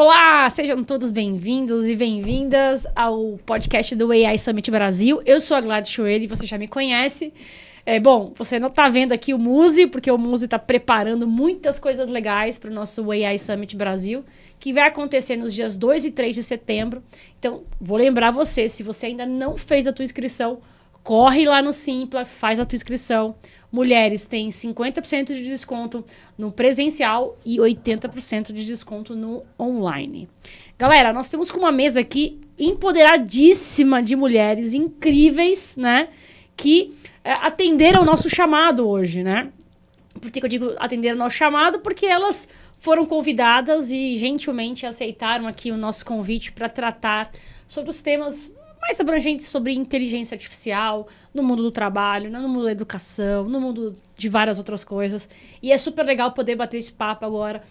Olá, sejam todos bem-vindos e bem-vindas ao podcast do AI Summit Brasil. Eu sou a Gladys Choeli, você já me conhece. Bom, você não está vendo aqui o Muzi, porque o Muzi está preparando muitas coisas legais para o nosso AI Summit Brasil, que vai acontecer nos dias 2 e 3 de setembro. Então, vou lembrar você, se você ainda não fez a tua inscrição, corre lá no Simpla, faz a tua inscrição. Mulheres têm 50% de desconto no presencial e 80% de desconto no online. Galera, nós temos com uma mesa aqui empoderadíssima de mulheres incríveis, né? Que atenderam o nosso chamado hoje, né? Por que eu digo atenderam o nosso chamado? Porque elas foram convidadas e gentilmente aceitaram aqui o nosso convite para tratar sobre os temas mais abrangentes sobre inteligência artificial no mundo do trabalho, no mundo da educação, no mundo de várias outras coisas. E é super legal poder bater esse papo agora,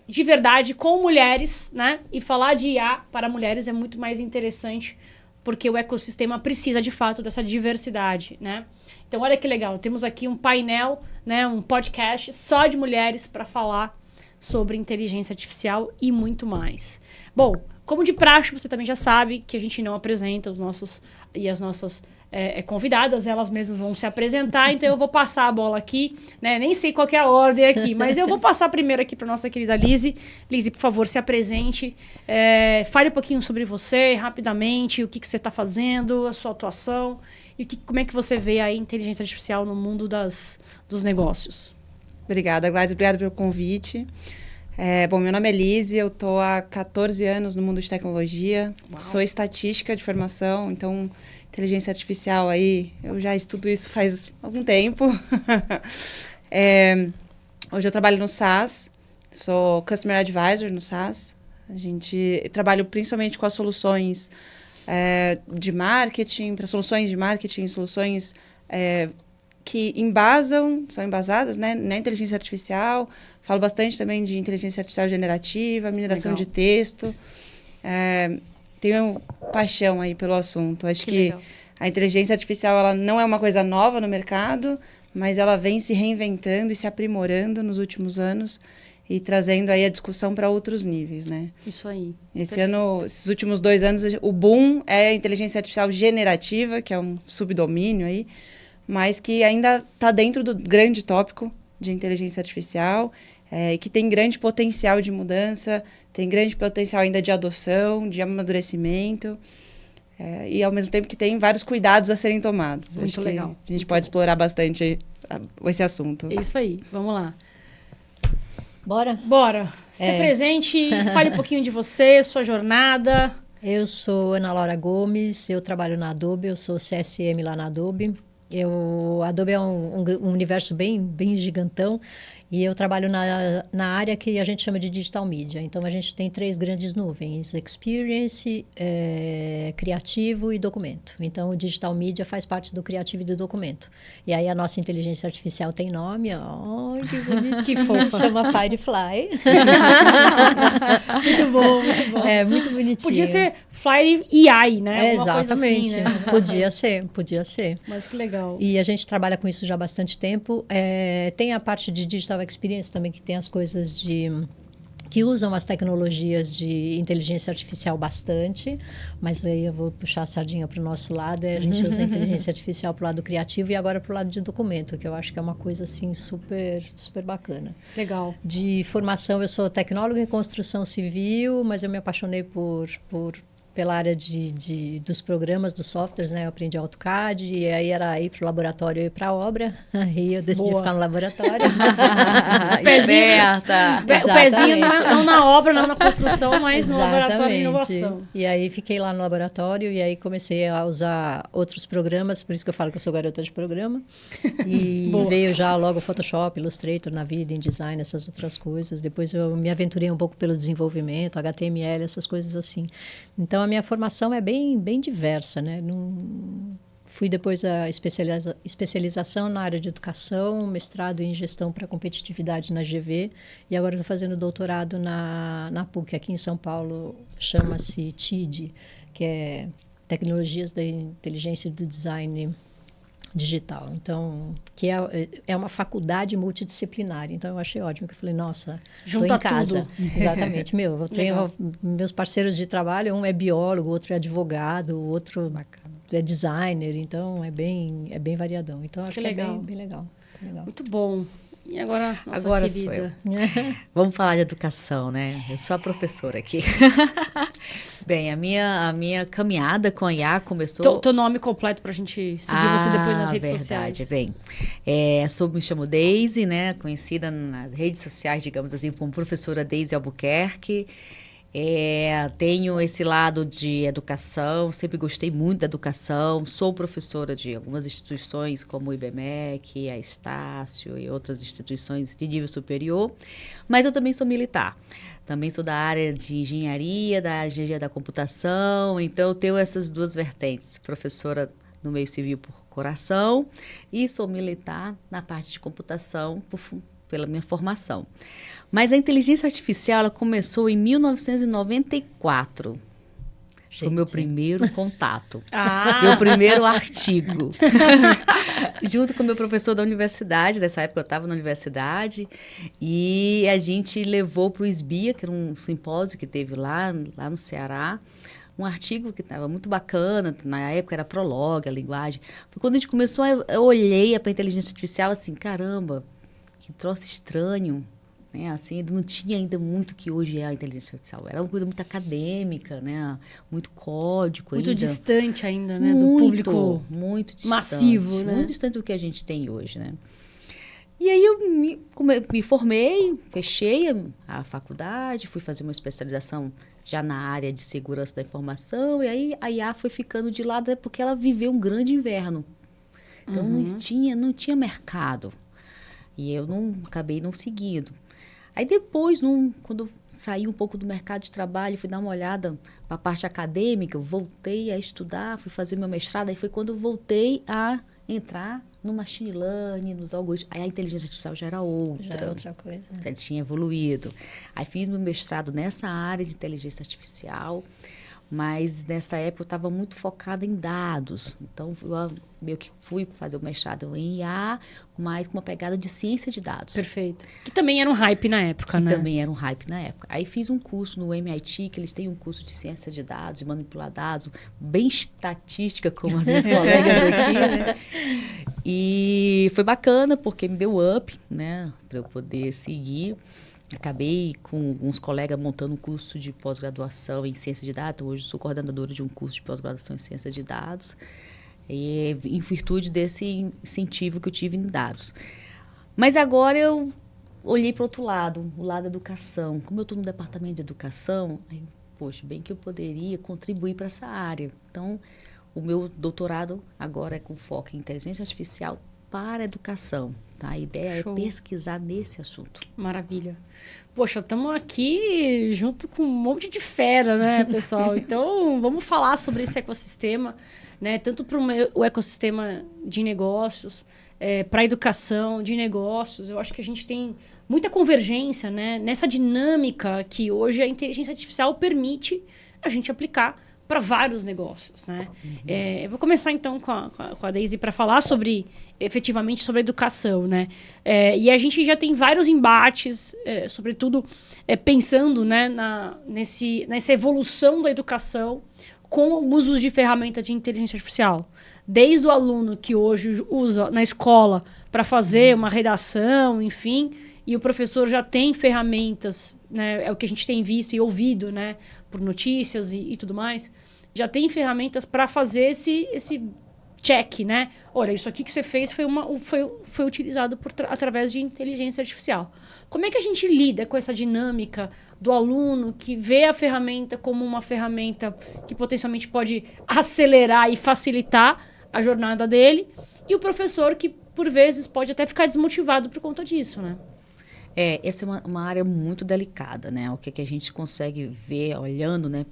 de verdade, com mulheres, né? E falar de IA para mulheres é muito mais interessante, porque o ecossistema precisa, de fato, dessa diversidade, né? Então, olha que legal. Temos aqui um painel, né, um podcast só de mulheres para falar sobre inteligência artificial e muito mais. Bom, como de praxe, você também já sabe que a gente não apresenta os nossos e as nossas convidadas, elas mesmas vão se apresentar, então eu vou passar a bola aqui, né? Nem sei qual que é a ordem aqui, mas eu vou passar primeiro aqui para nossa querida Lizzy. Lizzy, por favor, se apresente, fale um pouquinho sobre você, rapidamente, o que você está fazendo, a sua atuação, e como é que você vê a inteligência artificial no mundo dos negócios. Obrigada, Gladys, obrigada pelo convite. Bom, meu nome é Lizzy, eu estou há 14 anos no mundo de tecnologia. Uau. Sou estatística de formação, então inteligência artificial aí, eu já estudo isso faz algum tempo. Hoje eu trabalho no SaaS, sou Customer Advisor no SaaS. A gente trabalha principalmente com as soluções de marketing, para soluções de marketing, soluções que são embasadas, né, na inteligência artificial. Falo bastante também de inteligência artificial generativa, mineração de texto. Tenho paixão aí pelo assunto. Acho que a inteligência artificial ela não é uma coisa nova no mercado, mas ela vem se reinventando e se aprimorando nos últimos anos e trazendo aí a discussão para outros níveis, né? Isso aí. Esses últimos 2 anos, o boom é a inteligência artificial generativa, que é um subdomínio aí, mas que ainda está dentro do grande tópico de inteligência artificial, e que tem grande potencial de mudança, tem grande potencial ainda de adoção, de amadurecimento, e ao mesmo tempo que tem vários cuidados a serem tomados. Muito Acho legal. Que a gente pode explorar bastante esse assunto. É isso aí, vamos lá. Bora. Se apresente, fale um pouquinho de você, sua jornada. Eu sou Ana Laura Gomes, eu trabalho na Adobe, eu sou CSM lá na Adobe. A Adobe é um universo bem gigantão e eu trabalho na área que a gente chama de Digital Media. Então, a gente tem 3 grandes nuvens: Experience, Criativo e Documento. Então, o Digital Media faz parte do Criativo e do Documento. E aí, a nossa inteligência artificial tem nome. Ai, que bonito. Que fofa. Chama Firefly. Muito bom, muito bom. Muito bonitinho. Podia ser Fire AI, né? Exatamente. Coisa assim, né? Podia ser. Mas que legal. E a gente trabalha com isso já há bastante tempo. Tem a parte de Digital Experience também, que tem as coisas que usam as tecnologias de inteligência artificial bastante, mas aí eu vou puxar a sardinha para o nosso lado, a gente usa a inteligência artificial para o lado criativo e agora para o lado de documento, que eu acho que é uma coisa assim super bacana. Legal. De formação, eu sou tecnóloga em construção civil, mas eu me apaixonei pela área dos programas, dos softwares, né? Eu aprendi AutoCAD e aí era ir para o laboratório e ir para a obra. Aí eu decidi ficar no laboratório. O pezinho não na obra, não na construção, mas no laboratório de inovação. E aí fiquei lá no laboratório e aí comecei a usar outros programas, por isso que eu falo que eu sou garota de programa. E veio já logo Photoshop, Illustrator na vida, InDesign, essas outras coisas. Depois eu me aventurei um pouco pelo desenvolvimento, HTML, essas coisas assim. Então, a minha formação é bem diversa, né? Fui depois a especialização na área de educação, mestrado em gestão para competitividade na GV, e agora estou fazendo doutorado na PUC, aqui em São Paulo, chama-se TID, que é Tecnologias da Inteligência e do Design digital. Então, que é uma faculdade multidisciplinar. Então, eu achei ótimo, que eu falei, nossa, estou em casa. Tudo. Exatamente. Eu tenho meus parceiros de trabalho, um é biólogo, outro é advogado, o outro é designer. Então, é bem variadão. Então, acho que legal. É bem legal. Muito bom. E agora, nossa agora querida. sou eu. Vamos falar de educação, né? Eu sou a professora aqui. Bem, a minha caminhada com a IA começou... Teu nome completo pra gente seguir você depois nas redes sociais. Bem, me chamo Daisy, né? Conhecida nas redes sociais, digamos assim, como professora Daisy Albuquerque. Tenho esse lado de educação, sempre gostei muito da educação, sou professora de algumas instituições como o IBMEC, a Estácio e outras instituições de nível superior, mas eu também sou militar, também sou da área de engenharia, da área de engenharia da computação, então eu tenho essas duas vertentes, professora no meio civil por coração e sou militar na parte de computação pela minha formação. Mas a inteligência artificial, ela começou em 1994. Foi o meu primeiro contato. Meu primeiro artigo. Junto com o meu professor da universidade. Nessa época eu estava na universidade. E a gente levou para o SBIA, que era um simpósio que teve lá no Ceará. Um artigo que estava muito bacana. Na época era Prolog, a linguagem. Foi quando a gente começou, eu olhei para a inteligência artificial assim, caramba, que troço estranho. Né? Assim, não tinha ainda muito que hoje é a inteligência artificial. Era uma coisa muito acadêmica, né? Muito código. Muito ainda. Distante ainda, né? Do público muito distante, massivo, né? Muito distante do que a gente tem hoje, né? E aí eu me formei, fechei a faculdade, fui fazer uma especialização já na área de segurança da informação, e aí a IA foi ficando de lado porque ela viveu um grande inverno. Então não tinha mercado. E eu acabei não seguindo. Aí depois, quando saí um pouco do mercado de trabalho, fui dar uma olhada para a parte acadêmica, eu voltei a estudar, fui fazer meu mestrado, aí foi quando eu voltei a entrar no machine learning, nos algoritmos. Aí a inteligência artificial já era outra. Já era outra coisa. Já tinha evoluído. Aí fiz meu mestrado nessa área de inteligência artificial, mas nessa época eu estava muito focada em dados. Então, eu meio que fui fazer o mestrado em IA, mas com uma pegada de ciência de dados. Perfeito. Que também era um hype na época, né? Que também era um hype na época. Aí fiz um curso no MIT, que eles têm um curso de ciência de dados, de manipular dados, bem estatística, como as minhas colegas aqui, né? E foi bacana, porque me deu up, né? Para eu poder seguir. Acabei com alguns colegas montando um curso de pós-graduação em ciência de dados. Hoje sou coordenadora de um curso de pós-graduação em ciência de dados. E, em virtude desse incentivo que eu tive em dados. Mas agora eu olhei para o outro lado, o lado da educação. Como eu estou no departamento de educação, poxa, bem que eu poderia contribuir para essa área. Então, o meu doutorado agora é com foco em inteligência artificial para a educação. Tá? A ideia Show. é pesquisar nesse assunto. Maravilha. Poxa, estamos aqui junto com um monte de fera, né, pessoal? Então, vamos falar sobre esse ecossistema, né? Tanto para o ecossistema de negócios, para a educação de negócios. Eu acho que a gente tem muita convergência, né? Nessa dinâmica que hoje a inteligência artificial permite a gente aplicar para vários negócios, né? Eu vou começar, então, com a Daisy para falar efetivamente sobre a educação, né? E a gente já tem vários embates, sobretudo pensando, né, nessa evolução da educação com o uso de ferramentas de inteligência artificial. Desde o aluno que hoje usa na escola para fazer uma redação, enfim, e o professor já tem ferramentas, né, é o que a gente tem visto e ouvido, né, por notícias e tudo mais, já tem ferramentas para fazer esse check, né? Olha, isso aqui que você fez foi utilizado através de inteligência artificial. Como é que a gente lida com essa dinâmica do aluno que vê a ferramenta como uma ferramenta que potencialmente pode acelerar e facilitar a jornada dele, e o professor que, por vezes, pode até ficar desmotivado por conta disso, né? Essa é uma área muito delicada, né? O que a gente consegue ver olhando, né,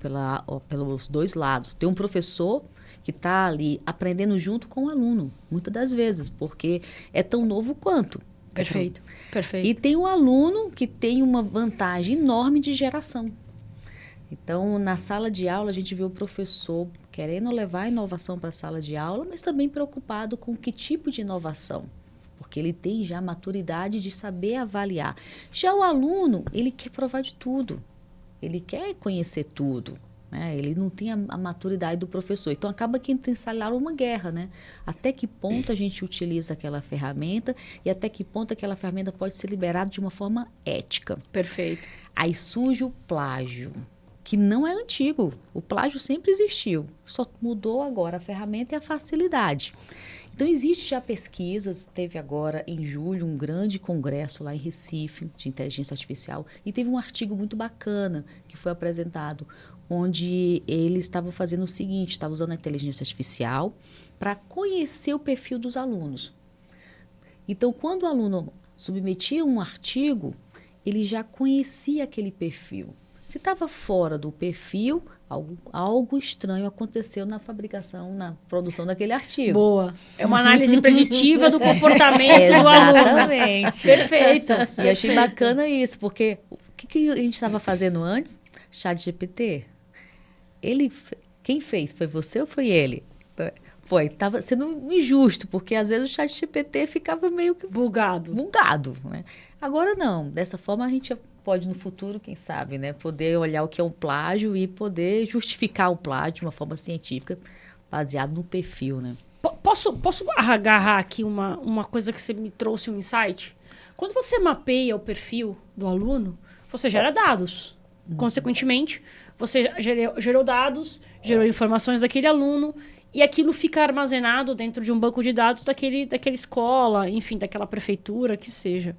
pelos dois lados. Tem um professor que está ali aprendendo junto com o aluno, muitas das vezes, porque é tão novo quanto. Perfeito, perfeito. E tem um aluno que tem uma vantagem enorme de geração. Então, na sala de aula, a gente vê o professor querendo levar a inovação para a sala de aula, mas também preocupado com que tipo de inovação, porque ele tem já a maturidade de saber avaliar. Já o aluno, ele quer provar de tudo, ele quer conhecer tudo, né? Ele não tem a maturidade do professor. Então, acaba que entra em sala de aula uma guerra, né? Até que ponto a gente utiliza aquela ferramenta e até que ponto aquela ferramenta pode ser liberada de uma forma ética. Perfeito. Aí surge o plágio, que não é antigo. O plágio sempre existiu, só mudou agora a ferramenta e a facilidade. Então, existe já pesquisas, teve agora em julho um grande congresso lá em Recife de inteligência artificial e teve um artigo muito bacana que foi apresentado, onde ele estava fazendo o seguinte, estava usando a inteligência artificial para conhecer o perfil dos alunos. Então, quando o aluno submetia um artigo, ele já conhecia aquele perfil. Se estava fora do perfil, algo estranho aconteceu na fabricação, na produção daquele artigo. Boa. É uma análise preditiva do comportamento do aluno. Exatamente. Perfeito. E eu achei bacana isso, porque o que a gente estava fazendo antes? ChatGPT. Quem fez? Foi você ou foi ele? Foi. Estava sendo injusto, porque às vezes o ChatGPT ficava meio que bugado, né? Agora não. Dessa forma a gente pode no futuro, quem sabe, né, poder olhar o que é um plágio e poder justificar o plágio de uma forma científica, baseado no perfil, né? Posso agarrar aqui uma coisa que você me trouxe, um insight? Quando você mapeia o perfil do aluno, você gera dados. Consequentemente, você gerou dados, gerou informações daquele aluno e aquilo fica armazenado dentro de um banco de dados daquela escola, enfim, daquela prefeitura, que seja.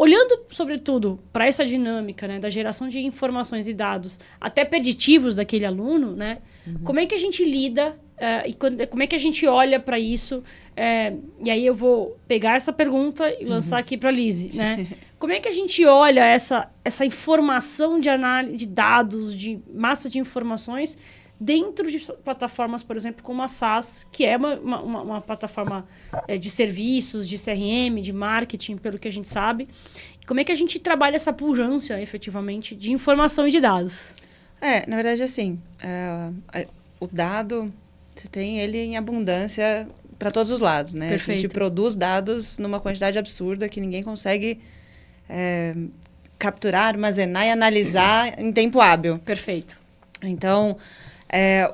Olhando, sobretudo, para essa dinâmica, né, da geração de informações e dados até preditivos daquele aluno, né, como é que a gente lida como é que a gente olha para isso? E aí eu vou pegar essa pergunta e lançar aqui para a Lise, né? Como é que a gente olha essa informação de análise de dados, de massa de informações dentro de plataformas, por exemplo, como a SaaS, que é uma plataforma de serviços, de CRM, de marketing, pelo que a gente sabe. Como é que a gente trabalha essa pujança, efetivamente, de informação e de dados? Na verdade, assim, o dado, você tem ele em abundância para todos os lados, né? Perfeito. A gente produz dados numa quantidade absurda que ninguém consegue capturar, armazenar e analisar em tempo hábil. Perfeito. Então,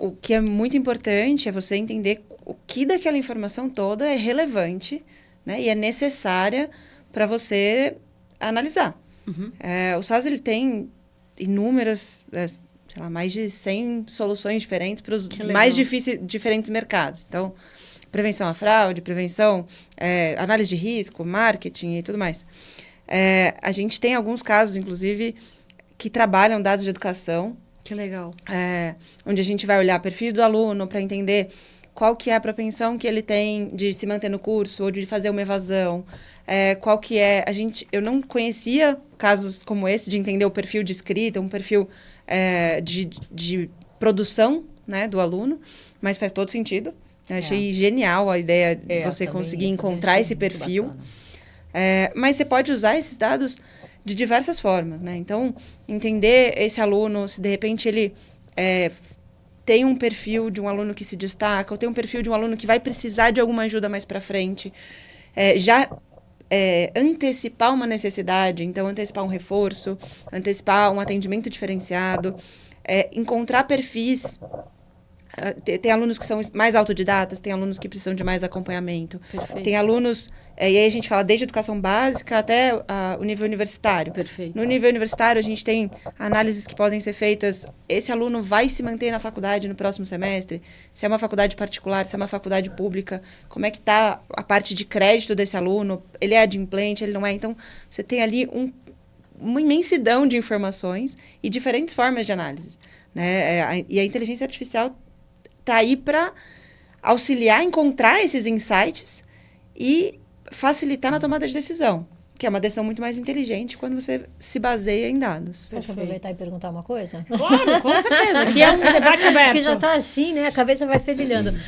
o que é muito importante é você entender o que daquela informação toda é relevante, né, e é necessária para você analisar. O SaaS ele tem inúmeras, sei lá, mais de 100 soluções diferentes para os mais diferentes mercados. Então, prevenção à fraude, prevenção, análise de risco, marketing e tudo mais. A gente tem alguns casos, inclusive, que trabalham dados de educação. Que legal. Onde a gente vai olhar o perfil do aluno para entender qual que é a propensão que ele tem de se manter no curso ou de fazer uma evasão. Qual que é... Eu não conhecia casos como esse de entender o perfil de escrita, um perfil de produção, né, do aluno, mas faz todo sentido. Eu achei genial a ideia de você conseguir encontrar esse perfil. Mas você pode usar esses dados de diversas formas, né? Então, entender esse aluno, se de repente ele tem um perfil de um aluno que se destaca, ou tem um perfil de um aluno que vai precisar de alguma ajuda mais para frente, antecipar uma necessidade, então antecipar um reforço, antecipar um atendimento diferenciado, encontrar perfis. Tem alunos que são mais autodidatas, tem alunos que precisam de mais acompanhamento. Perfeito. Tem alunos, e aí a gente fala desde educação básica até o nível universitário. Perfeito. No nível universitário, a gente tem análises que podem ser feitas. Esse aluno vai se manter na faculdade no próximo semestre? Se é uma faculdade particular, se é uma faculdade pública, como é que está a parte de crédito desse aluno? Ele é adimplente, ele não é? Então, você tem ali uma imensidão de informações e diferentes formas de análise, né? E a inteligência artificial está aí para auxiliar a encontrar esses insights e facilitar na tomada de decisão, que é uma decisão muito mais inteligente quando você se baseia em dados. Posso aproveitar e perguntar uma coisa? Claro, com certeza. Aqui é um debate aberto. Porque já está assim, né? A cabeça vai fervilhando.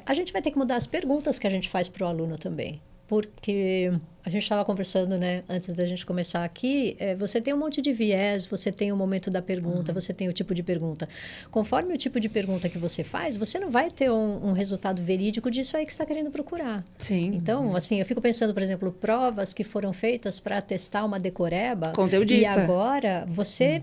A gente vai ter que mudar as perguntas que a gente faz para o aluno também. Porque a gente estava conversando, né, antes da gente começar aqui, você tem um monte de viés, você tem o momento da pergunta, você tem o tipo de pergunta. Conforme o tipo de pergunta que você faz, você não vai ter um resultado verídico disso aí que você está querendo procurar. Sim. Então, assim, eu fico pensando, por exemplo, provas que foram feitas para testar uma decoreba. Conteudista. E agora, você...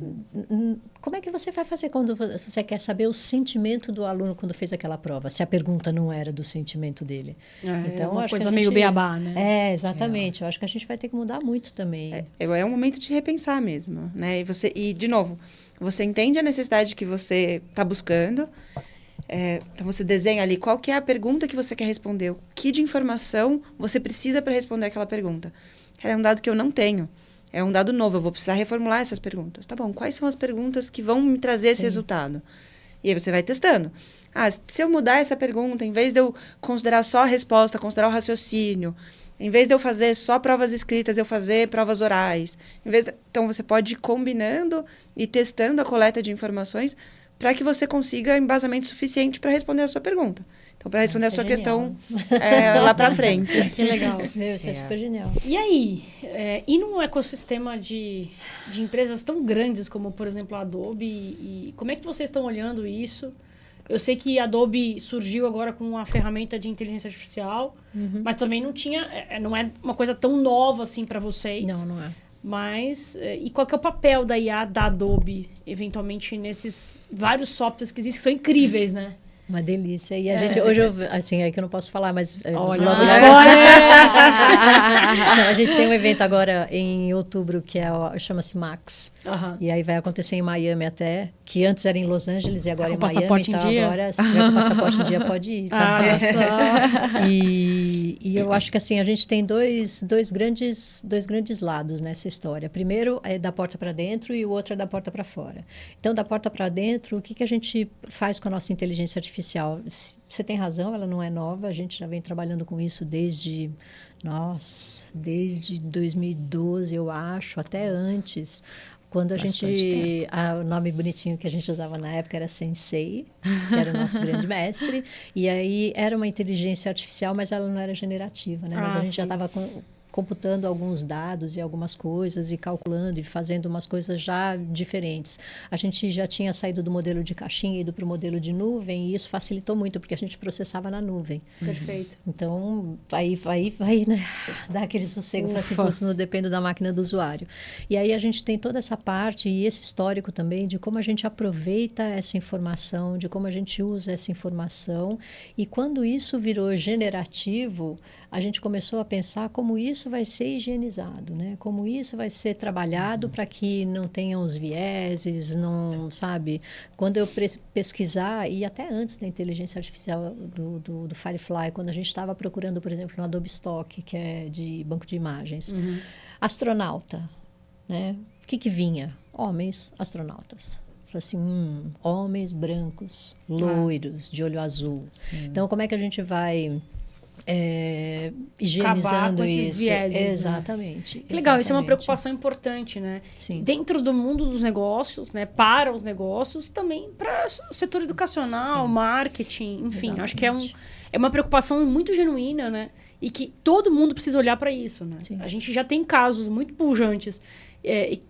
Como é que você vai fazer quando você quer saber o sentimento do aluno quando fez aquela prova? Se a pergunta não era do sentimento dele. Então, uma acho coisa que a meio gente... beabá, né? Exatamente. Eu acho que a gente vai ter que mudar muito também. É um momento de repensar mesmo, né? E de novo, você entende a necessidade que você está buscando. Então, você desenha ali qual que é a pergunta que você quer responder. O que de informação você precisa para responder aquela pergunta. É um dado que eu não tenho. É um dado novo, eu vou precisar reformular essas perguntas. Tá bom, quais são as perguntas que vão me trazer esse resultado? E aí você vai testando. Se eu mudar essa pergunta, em vez de eu considerar só a resposta, considerar o raciocínio, em vez de eu fazer só provas escritas, eu fazer provas orais. Então, você pode ir combinando e testando a coleta de informações para que você consiga embasamento suficiente para responder a sua pergunta. Então, para responder a sua questão lá para frente. Que legal. Isso é super genial. E aí, e num ecossistema de empresas tão grandes como, por exemplo, a Adobe, e como é que vocês estão olhando isso? Eu sei que a Adobe surgiu agora com uma ferramenta de inteligência artificial, mas também não é uma coisa tão nova assim para vocês. Não é. Mas, e qual que é o papel da IA da Adobe, eventualmente, nesses vários softwares que existem, que são incríveis, né? Uma delícia. E a gente, hoje, assim, é que eu não posso falar, mas... Olha, logo spoiler! Não, a gente tem um evento agora em outubro, que chama-se Max. E aí vai acontecer em Miami até, que antes era em Los Angeles e agora em Miami. Passaporte em dia? Agora, se tiver com passaporte em dia, pode ir. Tá? E eu acho que assim, a gente tem dois grandes lados nessa história. Primeiro é da porta para dentro e o outro é da porta para fora. Então, da porta para dentro, o que a gente faz com a nossa inteligência artificial? Você tem razão, ela não é nova. A gente já vem trabalhando com isso desde 2012, eu acho, até antes. Quando a gente... o nome bonitinho que a gente usava na época era Sensei, que era o nosso grande mestre. E aí era uma inteligência artificial, mas ela não era generativa, né? Mas a gente já estava computando alguns dados e algumas coisas e calculando e fazendo umas coisas já diferentes. A gente já tinha saído do modelo de caixinha e ido para o modelo de nuvem, e isso facilitou muito, porque a gente processava na nuvem. Perfeito. Então, aí vai, né, dar aquele sossego, assim, não depende da máquina do usuário. E aí a gente tem toda essa parte e esse histórico também de como a gente aproveita essa informação, de como a gente usa essa informação, e quando isso virou generativo, a gente começou a pensar como isso vai ser higienizado, né? Como isso vai ser trabalhado para que não tenham os vieses, não, sabe? Quando eu pesquisar, e até antes da inteligência artificial do Firefly, quando a gente estava procurando, por exemplo, no Adobe Stock, que é de banco de imagens, astronauta, né? O que vinha? Homens astronautas. Assim, homens brancos, loiros, de olho azul. Sim. Então, como é que a gente vai... higienizando esses isso. Vieses, exatamente. Né? Que legal, isso é uma preocupação importante, né? Sim. Dentro do mundo dos negócios, né? Para os negócios, também para o setor educacional, marketing, enfim. Exatamente. Acho que é uma preocupação muito genuína, né? E que todo mundo precisa olhar para isso, né? Sim. A gente já tem casos muito pujantes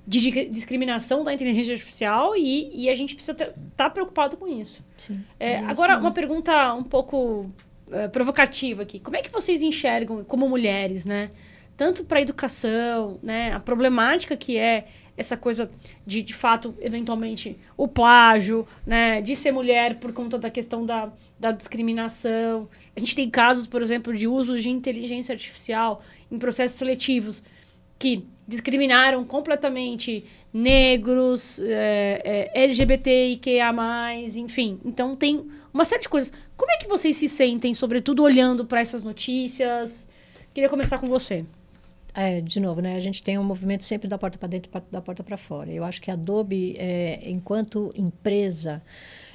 de discriminação da inteligência artificial e a gente precisa estar preocupado com isso. Sim. Agora, uma pergunta um pouco... provocativa aqui. Como é que vocês enxergam como mulheres, né? Tanto para a educação, né? A problemática que é essa coisa de fato, eventualmente, o plágio, né? De ser mulher por conta da questão da discriminação. A gente tem casos, por exemplo, de uso de inteligência artificial em processos seletivos que discriminaram completamente negros, LGBTIQA+, enfim. Então, tem uma série de coisas. Como é que vocês se sentem, sobretudo, olhando para essas notícias? Queria começar com você. De novo, né? A gente tem um movimento sempre da porta para dentro e da porta para fora. Eu acho que a Adobe, enquanto empresa,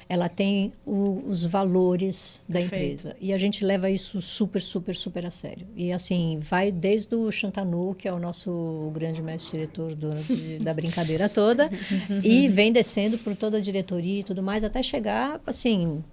ela tem os valores da empresa. E a gente leva isso super, super, super a sério. E, assim, vai desde o Shantanu, que é o nosso grande mestre-diretor da brincadeira toda, e vem descendo por toda a diretoria e tudo mais, até chegar, assim...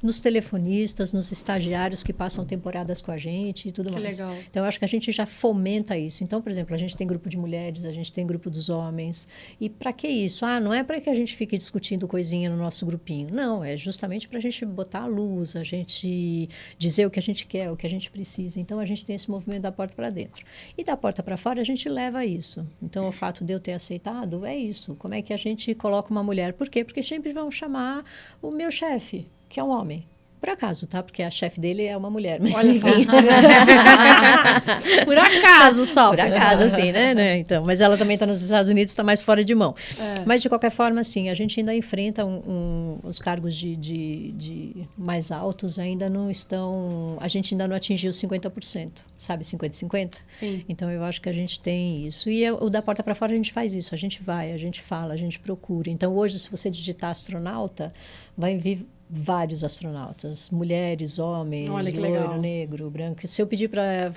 nos telefonistas, nos estagiários que passam temporadas com a gente e tudo Que mais. legal. Então, eu acho que a gente já fomenta isso. Então, por exemplo, a gente tem grupo de mulheres, a gente tem grupo dos homens. E para que isso? Não é para que a gente fique discutindo coisinha no nosso grupinho. Não, é justamente para a gente botar a luz, a gente dizer o que a gente quer, o que a gente precisa. Então, a gente tem esse movimento da porta para dentro. E da porta para fora, a gente leva isso. Então, o fato de eu ter aceitado é isso. Como é que a gente coloca uma mulher? Por quê? Porque sempre vão chamar o meu chefe, que é um homem. Por acaso, tá? Porque a chefe dele é uma mulher. Mas Olha só. enfim. Por acaso só. Por acaso, assim, né? Então, mas ela também está nos Estados Unidos, está mais fora de mão. Mas, de qualquer forma, assim, a gente ainda enfrenta os cargos de mais altos, ainda não estão... A gente ainda não atingiu 50%, sabe? 50-50. Sim. Então, eu acho que a gente tem isso. E o da porta para fora, a gente faz isso. A gente vai, a gente fala, a gente procura. Então, hoje, se você digitar astronauta, vai vir vários astronautas, mulheres, homens, loiro, negro, branco. Se eu pedir para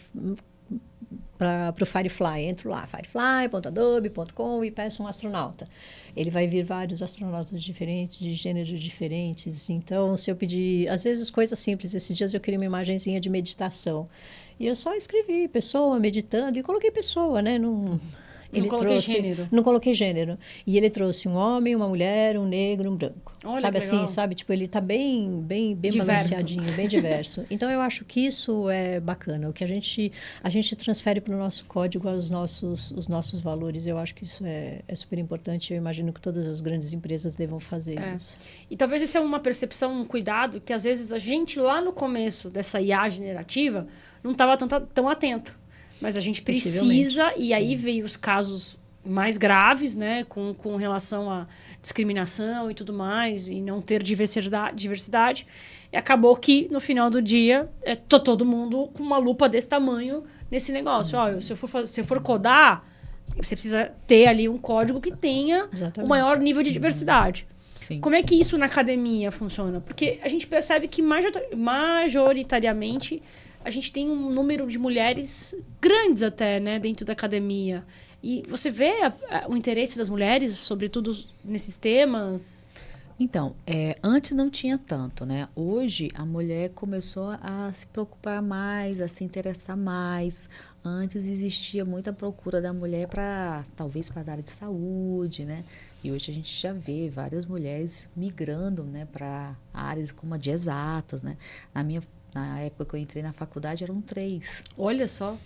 o Firefly, entro lá, firefly.adobe.com e peço um astronauta. Ele vai vir vários astronautas diferentes, de gêneros diferentes. Então, se eu pedir, às vezes coisas simples, esses dias eu queria uma imagenzinha de meditação. E eu só escrevi pessoa meditando e coloquei pessoa, né? Não coloquei gênero. Não coloquei gênero. E ele trouxe um homem, uma mulher, um negro, um branco. Olha, sabe que assim, legal. Sabe? Tipo, ele tá bem Diverso. balanceadinho, bem diverso. Então, eu acho que isso é bacana. O que a gente transfere para o nosso código os nossos valores. Eu acho que isso é super importante. Eu imagino que todas as grandes empresas devam fazer isso. E talvez isso é uma percepção, um cuidado, que às vezes a gente lá no começo dessa IA generativa não estava tão atento. Mas a gente precisa, e aí veio os casos mais graves, né, com relação à discriminação e tudo mais, e não ter diversidade. E acabou que, no final do dia, todo mundo com uma lupa desse tamanho nesse negócio. Ó, se eu for codar, você precisa ter ali um código que tenha o maior nível de diversidade. Sim. Como é que isso na academia funciona? Porque a gente percebe que majoritariamente a gente tem um número de mulheres grandes até, né, dentro da academia. E você vê o interesse das mulheres, sobretudo nesses temas? Então, antes não tinha tanto, né? Hoje a mulher começou a se preocupar mais, a se interessar mais. Antes existia muita procura da mulher talvez para a área de saúde, né? E hoje a gente já vê várias mulheres migrando, né, para áreas como a de exatas, né? Na época que eu entrei na faculdade, eram 3. Olha só.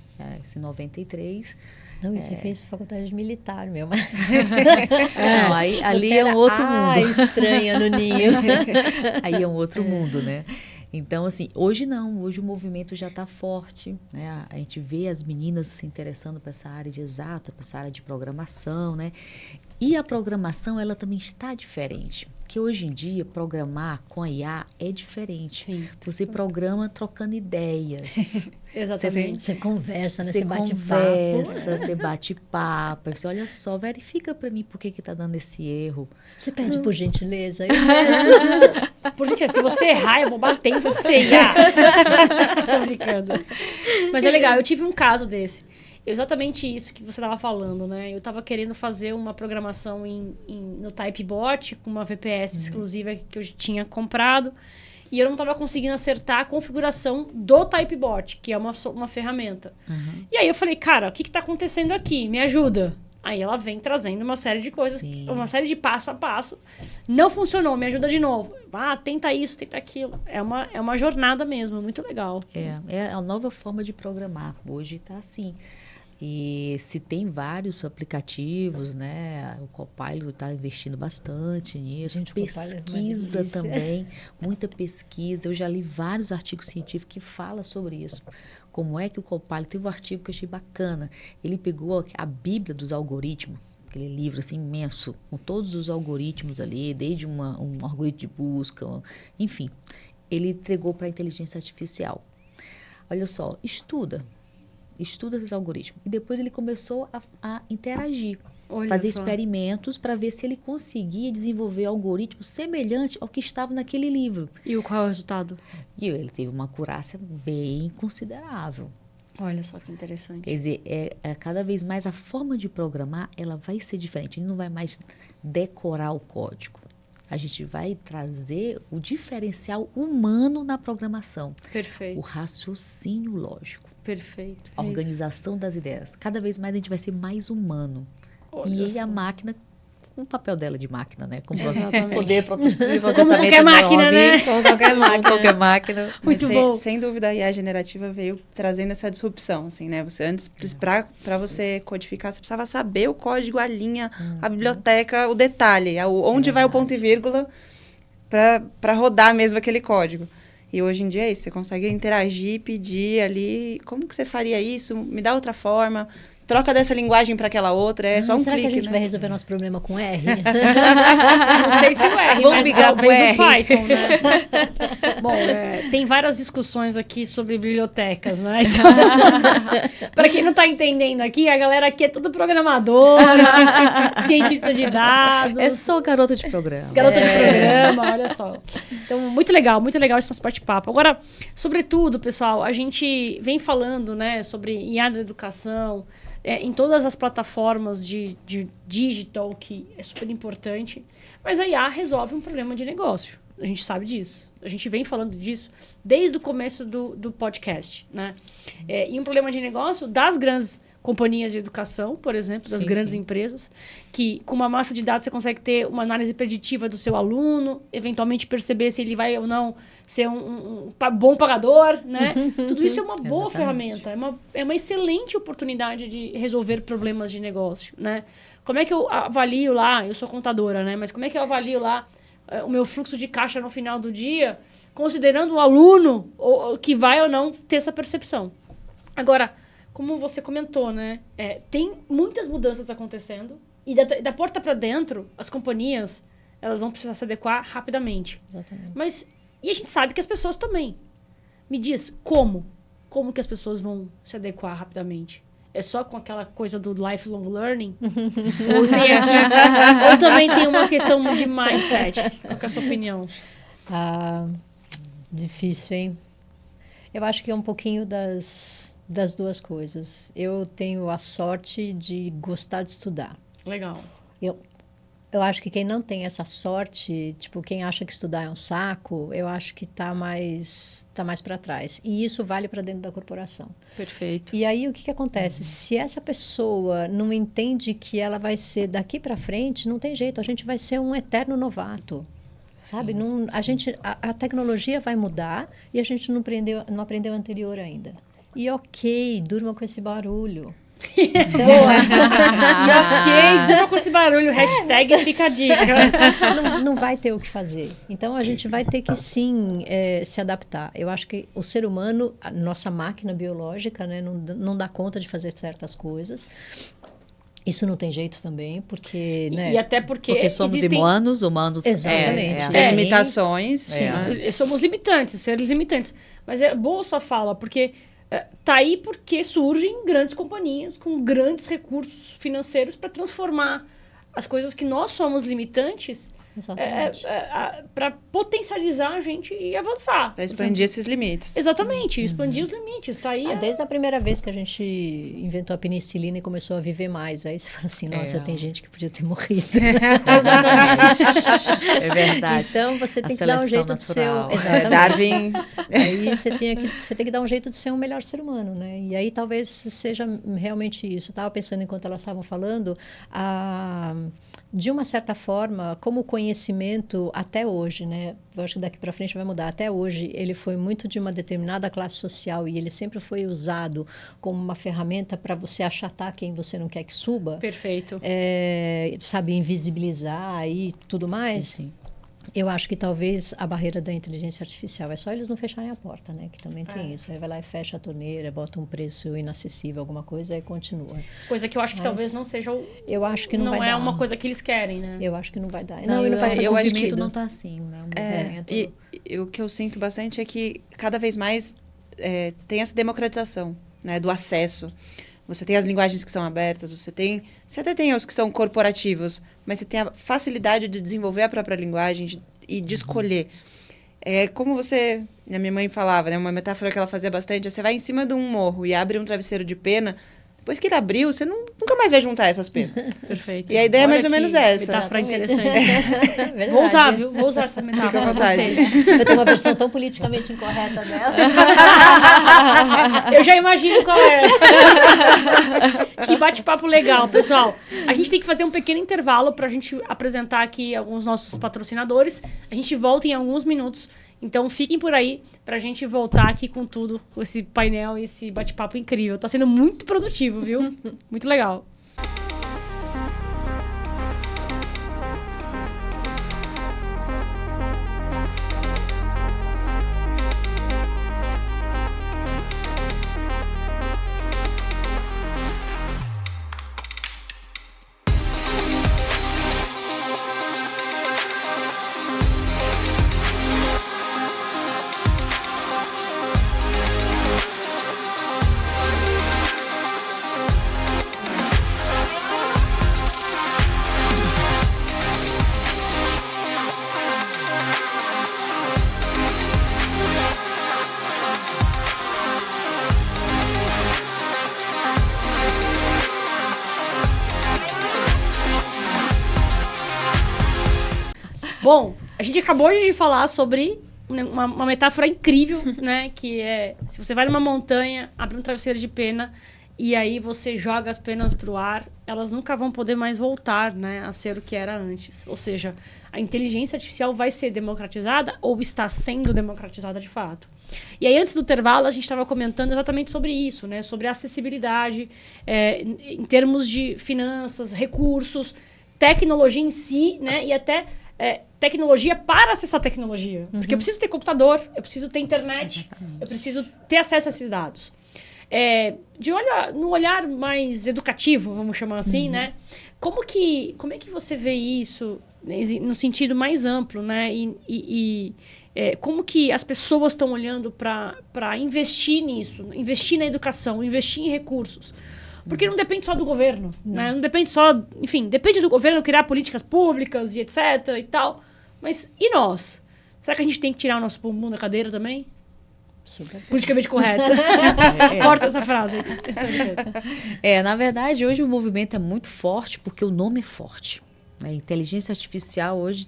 Isso em 93. Não, e você fez faculdade militar, meu. Não, ali é um outro mundo. Estranha no ninho. Aí é um outro mundo, né? Então, assim, hoje não. Hoje o movimento já está forte, né? A gente vê as meninas se interessando para essa área de exata, para essa área de programação, né? E a programação, ela também está diferente. Porque hoje em dia, programar com a IA é diferente. Sim. Você programa trocando ideias. Exatamente. Você conversa, né? Você bate-papo. você bate papo. Você olha só, verifica para mim por que está dando esse erro. Você pede por gentileza. Por gentileza, se você errar, eu vou bater em você. Tô brincando. Mas é legal, eu tive um caso desse. Exatamente isso que você estava falando, né? Eu estava querendo fazer uma programação no Typebot, com uma VPS exclusiva que eu tinha comprado. E eu não estava conseguindo acertar a configuração do Typebot, que é uma ferramenta. Uhum. E aí eu falei, cara, o que está acontecendo aqui? Me ajuda. Aí ela vem trazendo uma série de coisas, Sim. uma série de passo a passo. Não funcionou, me ajuda de novo. Tenta isso, tenta aquilo. É uma jornada mesmo, muito legal. É a nova forma de programar. Hoje está assim. E se tem vários aplicativos, né? O Copilot está investindo bastante nisso. Gente, pesquisa também, muita pesquisa. Eu já li vários artigos científicos que falam sobre isso. Como é que o Copilot... Teve um artigo que eu achei bacana. Ele pegou a Bíblia dos algoritmos, aquele livro assim imenso, com todos os algoritmos ali, desde um algoritmo de busca, enfim. Ele entregou para a inteligência artificial. Olha só, estuda esses algoritmos. E depois ele começou a interagir, fazer experimentos para ver se ele conseguia desenvolver algoritmos semelhantes ao que estava naquele livro. E qual é o resultado? E ele teve uma acurácia bem considerável. Olha só que interessante. Quer dizer, cada vez mais a forma de programar, ela vai ser diferente. Ele não vai mais decorar o código. a gente vai trazer o diferencial humano na programação. Perfeito. O raciocínio lógico. Perfeito. A organização das ideias. Cada vez mais a gente vai ser mais humano. E aí a máquina, com o papel dela de máquina, né? Com poder de processamento como qualquer máquina, né? Com qualquer máquina. Com qualquer máquina. Muito bom. Sem dúvida, a IA generativa veio trazendo essa disrupção, assim, né? Você antes, para você codificar, você precisava saber o código, a linha, a biblioteca, o detalhe, onde vai o ponto e vírgula para rodar mesmo aquele código. E hoje em dia é isso, você consegue interagir, pedir ali, como que você faria isso? Me dá outra forma, troca dessa linguagem para aquela outra, é só um será clique, que a gente né? vai resolver nosso problema com R? Não sei se o R, Vamos mas migrar pro talvez R. o Python, né? Bom, tem várias discussões aqui sobre bibliotecas, né? Então, para quem não tá entendendo aqui, a galera aqui é tudo programadora, cientista de dados. É só garota de programa. Garota de programa, olha só. Então, muito legal esse nosso bate-papo. Agora, sobretudo, pessoal, a gente vem falando, né, sobre IA da educação, em todas as plataformas de digital, que é super importante. Mas a IA resolve um problema de negócio. A gente sabe disso. A gente vem falando disso desde o começo do podcast, né? E um problema de negócio das grandes companhias de educação, por exemplo, das grandes empresas, que com uma massa de dados você consegue ter uma análise preditiva do seu aluno, eventualmente perceber se ele vai ou não ser um bom pagador, né? Tudo isso é uma boa ferramenta, é uma excelente oportunidade de resolver problemas de negócio, né? Como é que eu avalio lá, eu sou contadora, né? Mas como é que eu avalio lá o meu fluxo de caixa no final do dia, considerando o aluno que vai ou não ter essa percepção? Agora, como você comentou, né? Tem muitas mudanças acontecendo e da porta para dentro, as companhias, elas vão precisar se adequar rapidamente. Exatamente. Mas, e a gente sabe que as pessoas também. Me diz, como? Como que as pessoas vão se adequar rapidamente? É só com aquela coisa do lifelong learning? ou também tem uma questão de mindset? Qual que é a sua opinião? Difícil, hein? Eu acho que é um pouquinho das duas coisas. Eu tenho a sorte de gostar de estudar. Legal. Eu acho que quem não tem essa sorte, tipo, quem acha que estudar é um saco, eu acho que tá mais para trás. E isso vale para dentro da corporação. Perfeito. E aí, o que acontece? Se essa pessoa não entende que ela vai ser daqui para frente, não tem jeito, a gente vai ser um eterno novato. Sabe? A tecnologia vai mudar e a gente não aprendeu o anterior ainda. E ok, durma com esse barulho. Boa. E ok, durma com esse barulho. Hashtag fica a dica. Não vai ter o que fazer. Então, a gente vai ter que, sim, se adaptar. Eu acho que o ser humano, a nossa máquina biológica, né, não dá conta de fazer certas coisas. Isso não tem jeito também, porque... né? E até porque somos humanos. Exatamente. Tem limitações. Somos limitantes, seres limitantes. Mas é boa a sua fala, porque tá aí porque surgem grandes companhias com grandes recursos financeiros para transformar as coisas que nós somos limitantes para potencializar a gente e avançar. Para expandir esses limites. Exatamente, expandir os limites. Tá aí desde a primeira vez que a gente inventou a penicilina e começou a viver mais. Aí você fala assim, nossa, tem gente que podia ter morrido. Exatamente. É verdade. Então, você tem a que dar um jeito natural. de ser... Exatamente. Darwin. Aí você tem que dar um jeito de ser um melhor ser humano, né? E aí talvez seja realmente isso. Eu estava pensando enquanto elas estavam falando, de uma certa forma, como o conhecimento até hoje, né? Eu acho que daqui para frente vai mudar. Até hoje, ele foi muito de uma determinada classe social e ele sempre foi usado como uma ferramenta para você achatar quem você não quer que suba. Perfeito. Sabe, invisibilizar e tudo mais. Sim. Eu acho que talvez a barreira da inteligência artificial é só eles não fecharem a porta, né? Que também tem isso. Aí vai lá e fecha a torneira, bota um preço inacessível, alguma coisa, e continua. Coisa que eu acho que talvez não seja eu acho que não vai dar. uma coisa que eles querem, né? Eu acho que não vai dar. Não vai fazer o movimento não tá assim, né? E o que eu sinto bastante é que cada vez mais tem essa democratização, né, do acesso. Você tem as linguagens que são abertas, você até tem os que são corporativos, mas você tem a facilidade de desenvolver a própria linguagem e de escolher. Como a minha mãe falava, né, uma metáfora que ela fazia bastante, você vai em cima de um morro e abre um travesseiro de pena, Depois que ele abriu, você nunca mais vai juntar essas penas. Perfeito. E a ideia é mais ou menos essa. Metáfora interessante. Verdade. Vou usar, viu? Vou usar essa metáfora. Fica à vontade. Eu tenho uma versão tão politicamente incorreta dela. Eu já imagino qual é. Que bate-papo legal, pessoal. A gente tem que fazer um pequeno intervalo para a gente apresentar aqui alguns nossos patrocinadores. A gente volta em alguns minutos. Então, fiquem por aí pra gente voltar aqui com tudo, com esse painel e esse bate-papo incrível. Tá sendo muito produtivo, viu? Muito legal. Bom, a gente acabou de falar sobre uma metáfora incrível, né? Que é, se você vai numa montanha, abre um travesseiro de pena e aí você joga as penas pro ar, elas nunca vão poder mais voltar, né, a ser o que era antes. Ou seja, a inteligência artificial vai ser democratizada ou está sendo democratizada de fato. E aí, antes do intervalo, a gente estava comentando exatamente sobre isso, né? Sobre a acessibilidade, em termos de finanças, recursos, tecnologia em si, né? E até tecnologia para acessar tecnologia. Porque eu preciso ter computador, eu preciso ter internet, eu preciso ter acesso a esses dados. No olhar mais educativo, vamos chamar assim, né? Como é que você vê isso no sentido mais amplo, né? Como que as pessoas estão olhando para investir nisso, investir na educação, investir em recursos? Porque não depende só do governo, né? Não depende só... Enfim, depende do governo criar políticas públicas e etc e tal. Mas e nós? Será que a gente tem que tirar o nosso bumbum da cadeira também? Super. Politicamente correta. Corta essa frase. Na verdade, hoje o movimento é muito forte porque o nome é forte. A inteligência artificial hoje...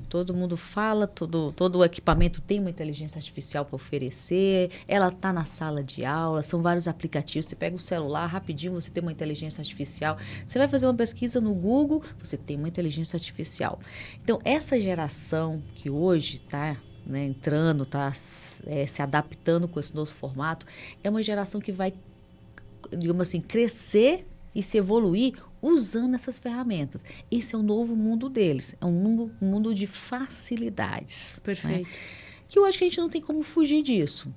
Todo mundo fala, todo o equipamento tem uma inteligência artificial para oferecer, ela está na sala de aula, são vários aplicativos, você pega o celular, rapidinho você tem uma inteligência artificial. Você vai fazer uma pesquisa no Google, você tem uma inteligência artificial. Então, essa geração que hoje está entrando, está se adaptando com esse novo formato, é uma geração que vai, digamos assim, crescer e se evoluir usando essas ferramentas. Esse é o novo mundo deles. É um mundo de facilidades. Perfeito. Né? Que eu acho que a gente não tem como fugir disso.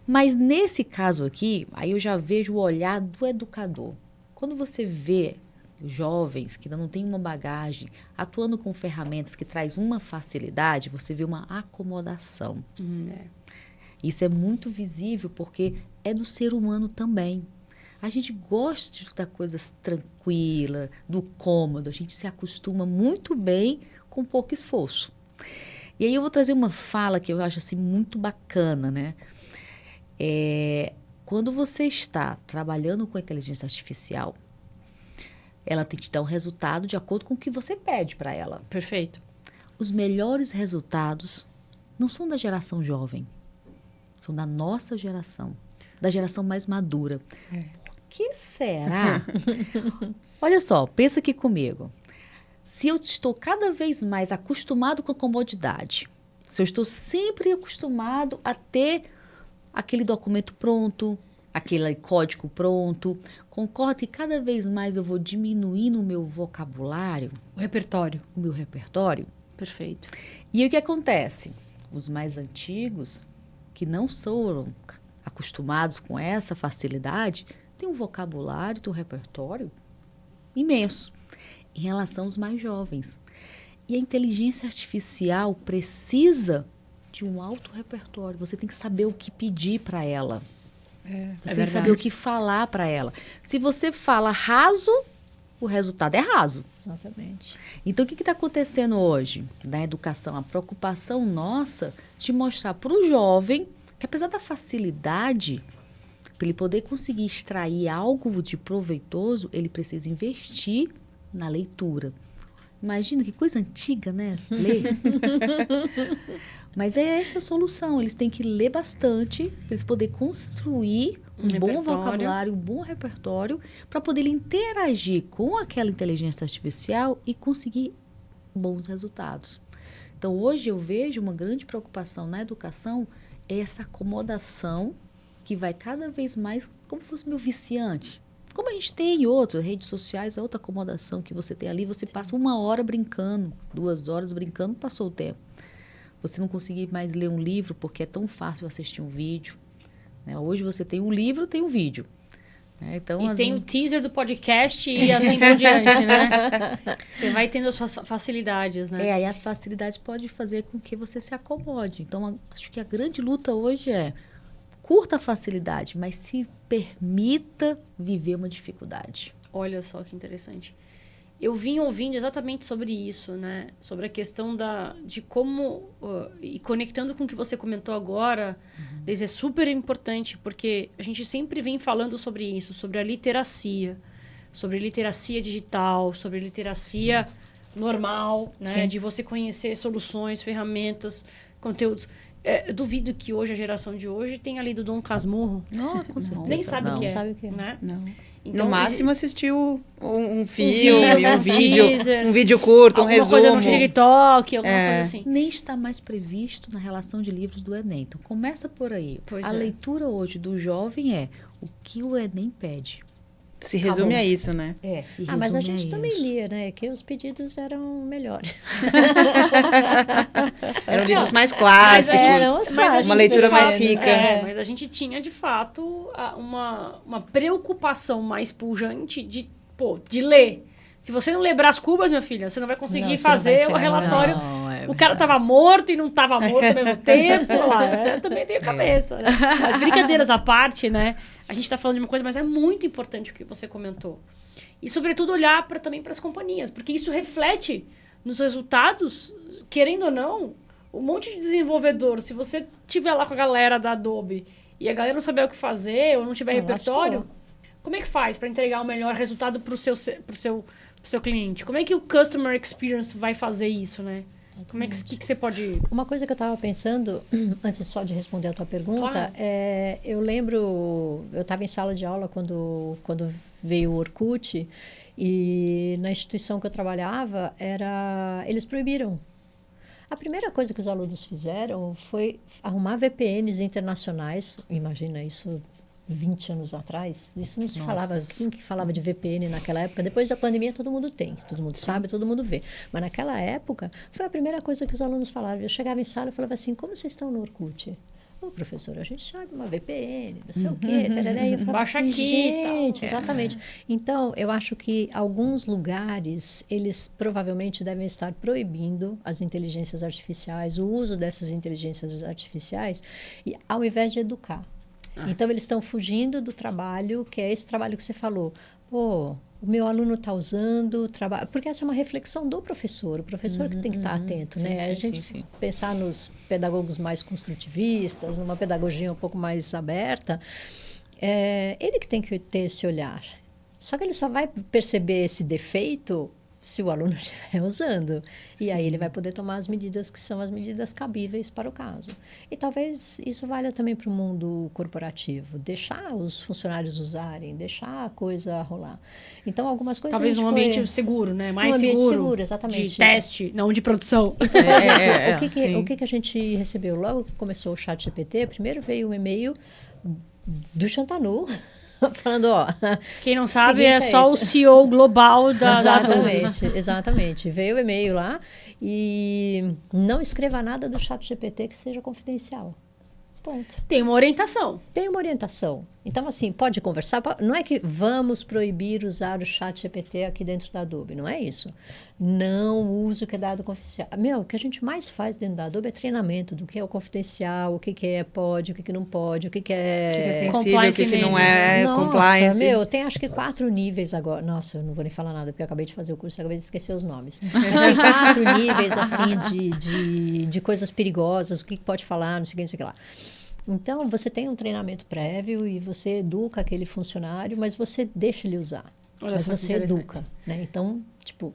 Mas nesse caso aqui, aí eu já vejo o olhar do educador. Quando você vê jovens que ainda não têm uma bagagem, atuando com ferramentas que traz uma facilidade, você vê uma acomodação. Isso é muito visível porque é do ser humano também. A gente gosta de estudar coisas tranquilas, do cômodo. A gente se acostuma muito bem com pouco esforço. E aí eu vou trazer uma fala que eu acho assim, muito bacana, né? Quando você está trabalhando com a inteligência artificial, ela tem que te dar um resultado de acordo com o que você pede para ela. Perfeito. Os melhores resultados não são da geração jovem, são da nossa geração, da geração mais madura. Que será? Olha só, pensa aqui comigo. Se eu estou cada vez mais acostumado com a comodidade, se eu estou sempre acostumado a ter aquele documento pronto, aquele código pronto, concordo que cada vez mais eu vou diminuindo o meu vocabulário, O repertório. o meu repertório. Perfeito. E aí o que acontece? Os mais antigos, que não foram acostumados com essa facilidade, tem um vocabulário, tem um repertório imenso em relação aos mais jovens. E a inteligência artificial precisa de um alto repertório. Você tem que saber o que pedir para ela. Você tem que saber o que falar para ela. Se você fala raso, o resultado é raso. Exatamente. Então, o que está acontecendo hoje na educação? A preocupação nossa de mostrar para o jovem que, apesar da facilidade, Para ele poder conseguir extrair algo de proveitoso, ele precisa investir na leitura. Imagina que coisa antiga, né? Ler. Mas essa a solução. Eles têm que ler bastante para eles poderem construir um bom vocabulário, um bom repertório, para poder interagir com aquela inteligência artificial e conseguir bons resultados. Então, hoje eu vejo uma grande preocupação na educação, é essa acomodação que vai cada vez mais como se fosse meu viciante. Como a gente tem em outras redes sociais, outra acomodação que você tem ali, você passa 1 hora brincando, 2 horas brincando, passou o tempo. Você não conseguir mais ler um livro porque é tão fácil assistir um vídeo. Né? Hoje você tem um livro, tem um vídeo. Né? Então, e tem o teaser do podcast e assim por diante, né? Você vai tendo as suas facilidades, né? Aí as facilidades podem fazer com que você se acomode. Então, acho que a grande luta hoje é curta a facilidade, mas se permita viver uma dificuldade. Olha só que interessante. Eu vim ouvindo exatamente sobre isso, né? Sobre a questão de como... e conectando com o que você comentou agora, Deise, é super importante, porque a gente sempre vem falando sobre isso, sobre a literacia digital, sobre literacia normal, né? Sim. De você conhecer soluções, ferramentas, conteúdos. Eu duvido que hoje, a geração de hoje, tenha lido Dom Casmurro. Não, com certeza. Nem sabe o que é. Sabe o que é. Né? Não. Então, no máximo assistiu um filme, um vídeo curto, um resumo. Alguma coisa no TikTok, alguma coisa assim. Nem está mais previsto na relação de livros do Enem. Então, começa por aí. A leitura hoje do jovem é o que o Enem pede. Se resume a isso, né? Se resume mas a gente também lia, né? Que os pedidos eram melhores. Eram livros mais clássicos, uma leitura mais rica. Mas a gente tinha, de fato, uma preocupação mais pujante de ler. Se você não ler Brás Cubas, minha filha, você não vai conseguir fazer o relatório. O cara estava morto e não estava morto ao mesmo tempo. Eu também tenho cabeça. Né? As brincadeiras à parte, né? A gente está falando de uma coisa, mas é muito importante o que você comentou. E, sobretudo, olhar também para as companhias, porque isso reflete nos resultados, querendo ou não, um monte de desenvolvedor. Se você estiver lá com a galera da Adobe e a galera não saber o que fazer ou não tiver repertório, como é que faz para entregar o melhor resultado para o seu cliente? Como é que o Customer Experience vai fazer isso, né? Como é que você pode... Uma coisa que eu estava pensando, antes só de responder a tua pergunta, eu lembro, eu estava em sala de aula quando veio o Orkut, e na instituição que eu trabalhava, eles proibiram. A primeira coisa que os alunos fizeram foi arrumar VPNs internacionais, imagina isso... 20 anos atrás, isso não se falava, quem que falava de VPN naquela época? Depois da pandemia todo mundo tem, todo mundo sabe, todo mundo vê. Mas naquela época, foi a primeira coisa que os alunos falaram. Eu chegava em sala e falava assim, como vocês estão no Orkut? Professor, a gente sabe uma VPN, não sei o quê, tarará, e eu falava baixa assim, aqui, gente, exatamente. Então, eu acho que alguns lugares, eles provavelmente devem estar proibindo as inteligências artificiais, o uso dessas inteligências artificiais, e, ao invés de educar. Então, eles estão fugindo do trabalho, que é esse trabalho que você falou. O meu aluno está usando o trabalho... Porque essa é uma reflexão do professor. O professor que tem que estar atento, né? Sim, a gente pensar nos pedagogos mais construtivistas, numa pedagogia um pouco mais aberta, ele que tem que ter esse olhar. Só que ele só vai perceber esse defeito se o aluno estiver usando. E aí ele vai poder tomar as medidas que são as medidas cabíveis para o caso. E talvez isso valha também para o mundo corporativo. Deixar os funcionários usarem, deixar a coisa rolar. Então, algumas coisas... Talvez num ambiente seguro, né? Mais seguro, exatamente. De teste, não de produção. O que a gente recebeu? Logo que começou o ChatGPT, primeiro veio um e-mail do Chantanu, falando, quem não sabe é só o CEO global da Exatamente. Veio o e-mail lá e não escreva nada do ChatGPT que seja confidencial. Ponto. Tem uma orientação. Então, assim, pode conversar. Não é que vamos proibir usar o ChatGPT aqui dentro da Adobe. Não é isso. Não use o que é dado confidencial. O que a gente mais faz dentro da Adobe é treinamento do que é o confidencial, o que pode, o que não pode, o que é... O que é sensível, o que não é compliance. Tem acho que 4 níveis agora. Nossa, eu não vou nem falar nada, porque eu acabei de fazer o curso e acabei de esquecer os nomes. Mas tem 4 níveis, assim, de coisas perigosas, o que pode falar, não sei o que lá. Então, você tem um treinamento prévio e você educa aquele funcionário, mas você deixa ele usar. Olha Mas só que você interessante. educa, né? Então, tipo,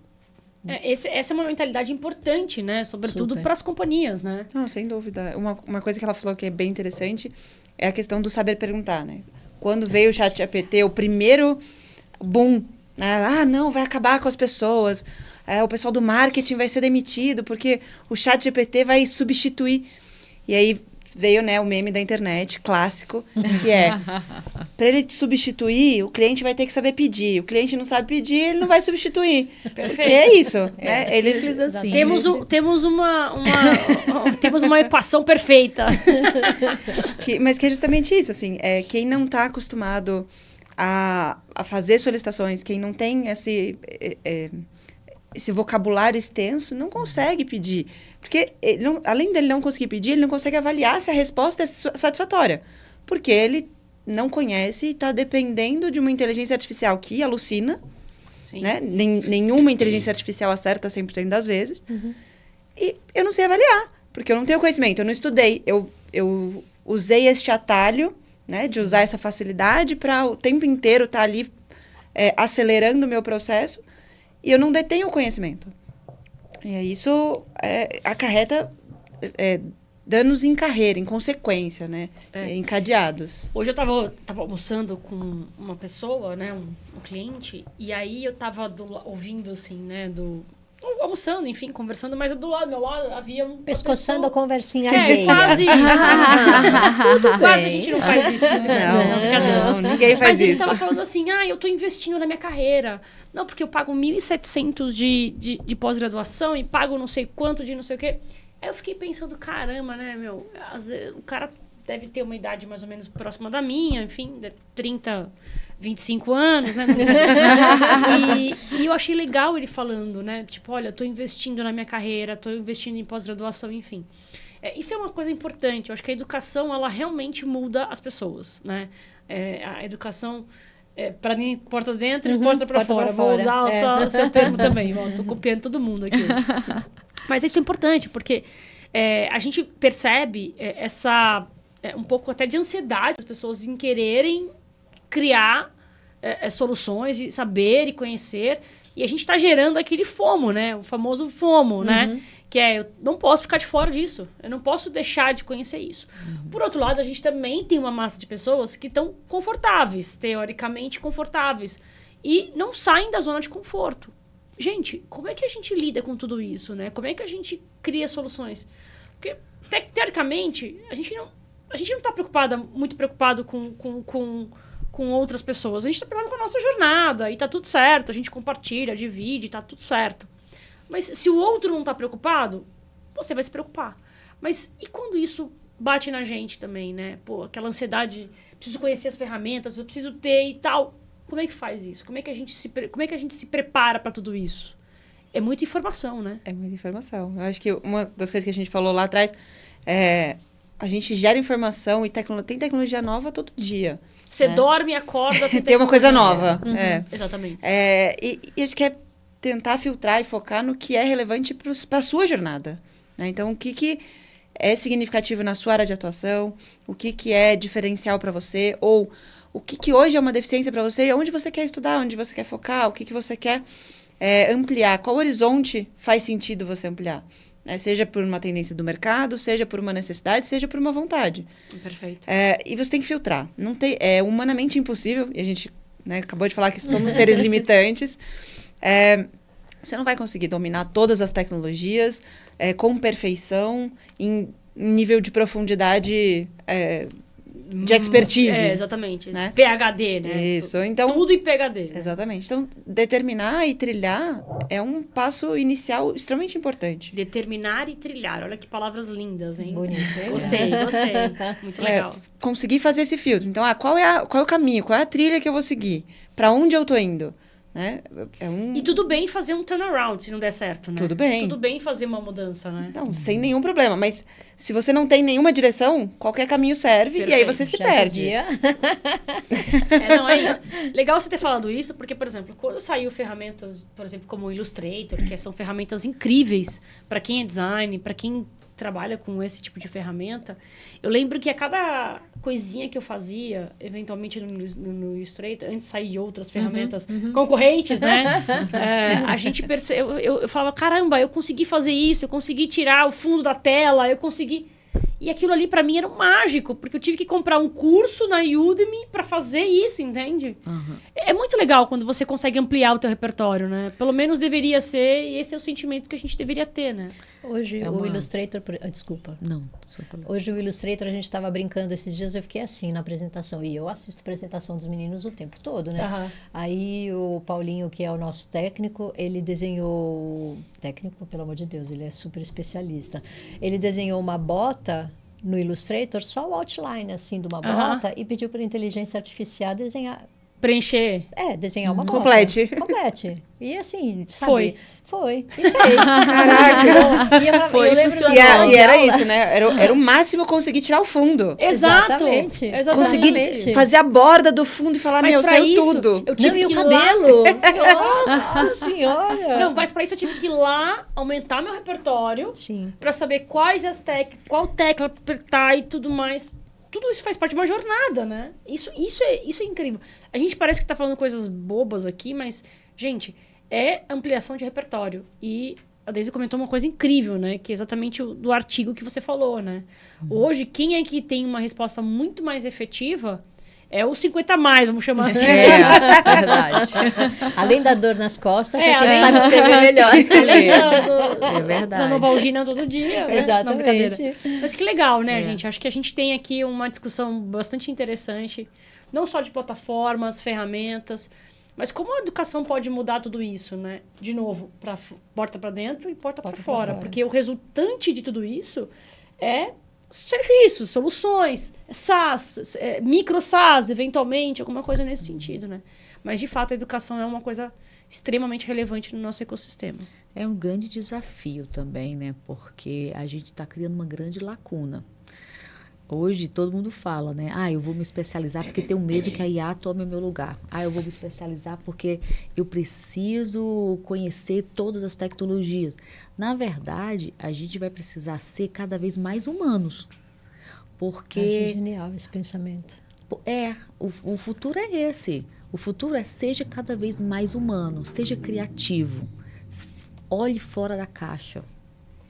Essa é uma mentalidade importante, né? Sobretudo Super. para as companhias, né? Não, sem dúvida. Uma coisa que ela falou que é bem interessante é a questão do saber perguntar, né? Quando veio o ChatGPT, o primeiro boom, né? Ah, não, vai acabar com as pessoas. O pessoal do marketing vai ser demitido porque o ChatGPT vai substituir. E aí veio, né, o meme da internet, clássico, que é, para ele te substituir, o cliente vai ter que saber pedir. O cliente não sabe pedir, ele não vai substituir. Perfeito. Porque é isso, né? Simples assim. Temos uma equação perfeita. Mas que é justamente isso, assim, quem não está acostumado a fazer solicitações, quem não tem esse vocabulário extenso, não consegue pedir. Porque, além dele não conseguir pedir, ele não consegue avaliar se a resposta é satisfatória. Porque ele não conhece e está dependendo de uma inteligência artificial que alucina, Sim. né? Nenhuma inteligência artificial acerta 100% das vezes. E eu não sei avaliar, porque eu não tenho conhecimento, eu não estudei. Eu usei este atalho, né, de usar essa facilidade para o tempo inteiro estar ali acelerando o meu processo, e eu não detenho o conhecimento. E aí isso acarreta danos em carreira, em consequência, né? Encadeados. Hoje eu tava almoçando com uma pessoa, né? Um cliente, e aí eu tava ouvindo, assim, né? Almoçando, enfim, conversando, mas do lado, meu lado, havia pescoçando a conversinha alheia. Quase isso. Quase a gente não faz isso. Não, ninguém faz mas ele isso. tava falando assim, eu tô investindo na minha carreira. Não, porque eu pago 1.700 de pós-graduação e pago não sei quanto de não sei o quê. Aí eu fiquei pensando, caramba, né, meu? Às vezes, o cara deve ter uma idade mais ou menos próxima da minha, enfim, 30, 25 anos, né? E eu achei legal ele falando, né? Tipo, olha, eu tô investindo na minha carreira, tô investindo em pós-graduação, enfim. Isso é uma coisa importante. Eu acho que a educação, ela realmente muda as pessoas, né? A educação... para mim, porta dentro e porta para fora. Vou usar o seu termo também. Tô copiando todo mundo aqui. Mas isso é importante, porque a gente percebe um pouco até de ansiedade das pessoas em quererem criar soluções e saber e conhecer. E a gente está gerando aquele FOMO, né? O famoso FOMO, né? Que eu não posso ficar de fora disso. Eu não posso deixar de conhecer isso. Por outro lado, a gente também tem uma massa de pessoas que estão confortáveis, teoricamente confortáveis, e não saem da zona de conforto. Gente, como é que a gente lida com tudo isso, né? Como é que a gente cria soluções? Porque, teoricamente, a gente não está muito preocupado com outras pessoas. A gente está preocupado com a nossa jornada e tá tudo certo. A gente compartilha, divide, tá tudo certo. Mas se o outro não está preocupado, você vai se preocupar. Mas e quando isso bate na gente também, né? Pô, aquela ansiedade, preciso conhecer as ferramentas, eu preciso ter e tal. Como é que faz isso? Como é que a gente se prepara para tudo isso? É muita informação, né? É muita informação. Eu acho que uma das coisas que a gente falou lá atrás a gente gera informação e tem tecnologia nova todo dia. Você dorme e acorda... Tem uma coisa nova. Exatamente. E acho que tentar filtrar e focar no que é relevante para a sua jornada. Né? Então, o que é significativo na sua área de atuação, o que é diferencial para você, ou o que hoje é uma deficiência para você, onde você quer estudar, onde você quer focar, o que você quer ampliar, qual horizonte faz sentido você ampliar. Seja por uma tendência do mercado, seja por uma necessidade, seja por uma vontade. Perfeito. E você tem que filtrar. É humanamente impossível, e a gente acabou de falar que somos seres limitantes. Você não vai conseguir dominar todas as tecnologias com perfeição, em nível de profundidade de expertise. Exatamente. Né? PhD, né? Isso. Então, tudo em PhD. Exatamente. Então, determinar e trilhar é um passo inicial extremamente importante. Determinar e trilhar. Olha que palavras lindas, hein? Bonito. Gostei. Muito legal. Conseguir fazer esse filtro. Então, qual é o caminho? Qual é a trilha que eu vou seguir? Para onde eu tô indo? Né? E tudo bem fazer um turnaround se não der certo, né? Tudo bem. Tudo bem fazer uma mudança, né? Então, sem nenhum problema. Mas se você não tem nenhuma direção, qualquer caminho serve. Perfeito. E aí você se perde. É isso. Legal você ter falado isso, porque, por exemplo, quando saiu ferramentas, por exemplo, como o Illustrator, que são ferramentas incríveis para quem é design, para quem trabalha com esse tipo de ferramenta, eu lembro que a cada coisinha que eu fazia, eventualmente no Illustrator, antes de sair de outras ferramentas concorrentes, né? A gente percebe... Eu falava, caramba, eu consegui fazer isso, eu consegui tirar o fundo da tela, eu consegui... E aquilo ali, pra mim, era um mágico, porque eu tive que comprar um curso na Udemy pra fazer isso, entende? É muito legal quando você consegue ampliar o teu repertório, né? Pelo menos deveria ser, e esse é o sentimento que a gente deveria ter, né? Hoje, o Illustrator... Desculpa. Não. Hoje, o Illustrator, a gente estava brincando esses dias, eu fiquei assim na apresentação. E eu assisto a apresentação dos meninos o tempo todo, né? Aí, o Paulinho, que é o nosso técnico, ele desenhou... Técnico, pelo amor de Deus, ele é super especialista. Ele desenhou uma bota no Illustrator, só o outline, assim, de uma bota, e pediu para a inteligência artificial desenhar... Preencher. Desenhar uma bota. Complete. E assim, sabe? Foi. E fez. Caraca! E era isso, né? Era o máximo conseguir tirar o fundo. Exatamente. Conseguir fazer a borda do fundo e falar, mas saiu isso, tudo. Eu tive que o cabelo. Nossa Senhora! Não, mas pra isso eu tive que ir lá, aumentar meu repertório. Sim. Pra saber qual tecla apertar e tudo mais. Tudo isso faz parte de uma jornada, né? Isso é incrível. A gente parece que tá falando coisas bobas aqui, mas, gente, é ampliação de repertório. E a Daisy comentou uma coisa incrível, né? Que é exatamente do artigo que você falou, né? Hoje, quem é que tem uma resposta muito mais efetiva é o 50 mais, vamos chamar assim. Verdade. Além da dor nas costas, a gente sabe escrever melhor. É verdade. Dando Novalgina todo dia. Né? Exatamente. Mas que legal, né, gente? Acho que a gente tem aqui uma discussão bastante interessante. Não só de plataformas, ferramentas, mas como a educação pode mudar tudo isso, né? De novo, porta para dentro e porta para fora. Porque o resultante de tudo isso é serviços, soluções, SaaS, micro SaaS, eventualmente, alguma coisa nesse sentido, né? Mas, de fato, a educação é uma coisa extremamente relevante no nosso ecossistema. É um grande desafio também, né? Porque a gente está criando uma grande lacuna. Hoje, todo mundo fala, né? Eu vou me especializar porque tenho medo que a IA tome o meu lugar. Eu vou me especializar porque eu preciso conhecer todas as tecnologias. Na verdade, a gente vai precisar ser cada vez mais humanos. Porque... Acho genial esse pensamento. O futuro é esse. O futuro é seja cada vez mais humano, seja criativo. Olhe fora da caixa.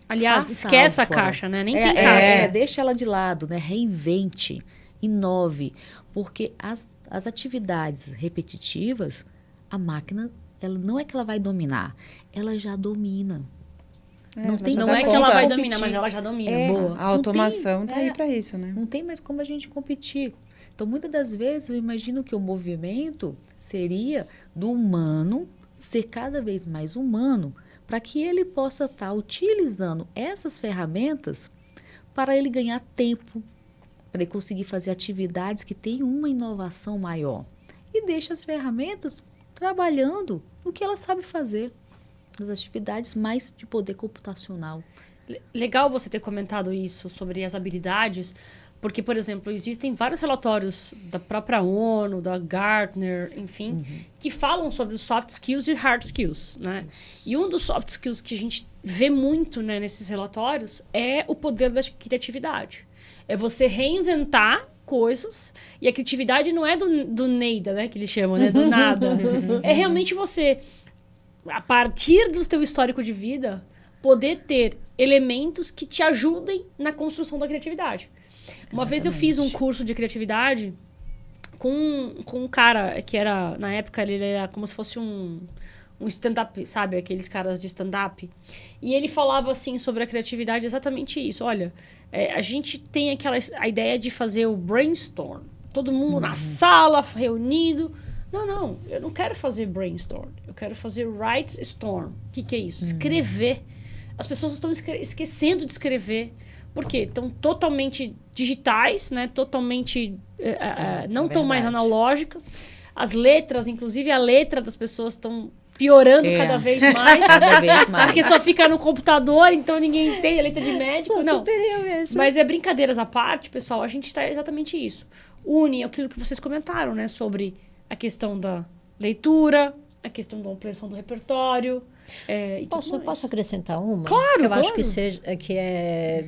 Aliás, esquece a caixa, né? Nem tem caixa. Deixa ela de lado, né? Reinvente, inove. Porque as atividades repetitivas, a máquina, ela não é que ela vai dominar, ela já domina. Não é que ela vai dominar, mas ela já domina. Boa. A automação tá aí para isso, né? Não tem mais como a gente competir. Então, muitas das vezes, eu imagino que o movimento seria do humano ser cada vez mais humano, para que ele possa estar utilizando essas ferramentas para ele ganhar tempo, para ele conseguir fazer atividades que têm uma inovação maior. E deixa as ferramentas trabalhando no que ela sabe fazer, nas atividades mais de poder computacional. Legal você ter comentado isso sobre as habilidades, porque, por exemplo, existem vários relatórios da própria ONU, da Gartner, enfim, que falam sobre os soft skills e hard skills, né? E um dos soft skills que a gente vê muito, né, nesses relatórios é o poder da criatividade. É você reinventar coisas, e a criatividade não é do Neida, né, que eles chamam, né, do nada. É realmente você, a partir do teu histórico de vida, poder ter elementos que te ajudem na construção da criatividade. Uma vez eu fiz um curso de criatividade com um cara que era, na época, ele era como se fosse um stand-up, sabe? Aqueles caras de stand-up. E ele falava, assim, sobre a criatividade, exatamente isso. Olha, a gente tem a ideia de fazer o brainstorm. Todo mundo na sala, reunido. Não, eu não quero fazer brainstorm. Eu quero fazer write storm. O que é isso? Escrever. As pessoas estão esquecendo de escrever. Por quê? Estão totalmente digitais, né? Totalmente... não estão mais analógicas. As letras, inclusive a letra das pessoas estão piorando cada vez mais. Cada vez mais. Porque só fica no computador, então ninguém entende a letra de médico. Não. Super mesmo. Mas brincadeiras à parte, pessoal, a gente está exatamente isso. Une aquilo que vocês comentaram, né? Sobre a questão da leitura, a questão da ampliação do repertório. E Posso acrescentar uma? Claro, que eu claro. acho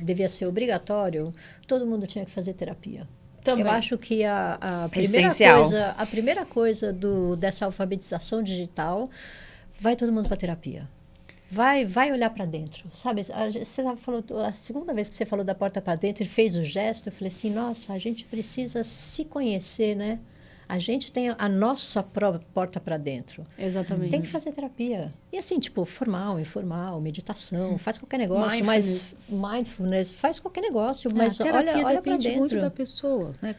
devia ser obrigatório. Todo mundo tinha que fazer terapia. Também. Eu acho que a Essencial. primeira coisa dessa alfabetização digital, vai todo mundo para terapia. Vai olhar para dentro, sabe? A segunda vez que você falou da porta para dentro e fez o gesto, eu falei assim, nossa, a gente precisa se conhecer, né? A gente tem a nossa própria porta para dentro. Exatamente. Tem que fazer terapia. E assim, tipo, formal, informal, meditação, faz qualquer negócio, mas mindfulness, faz qualquer negócio, mas a terapia olha para depende dentro. muito da pessoa, né?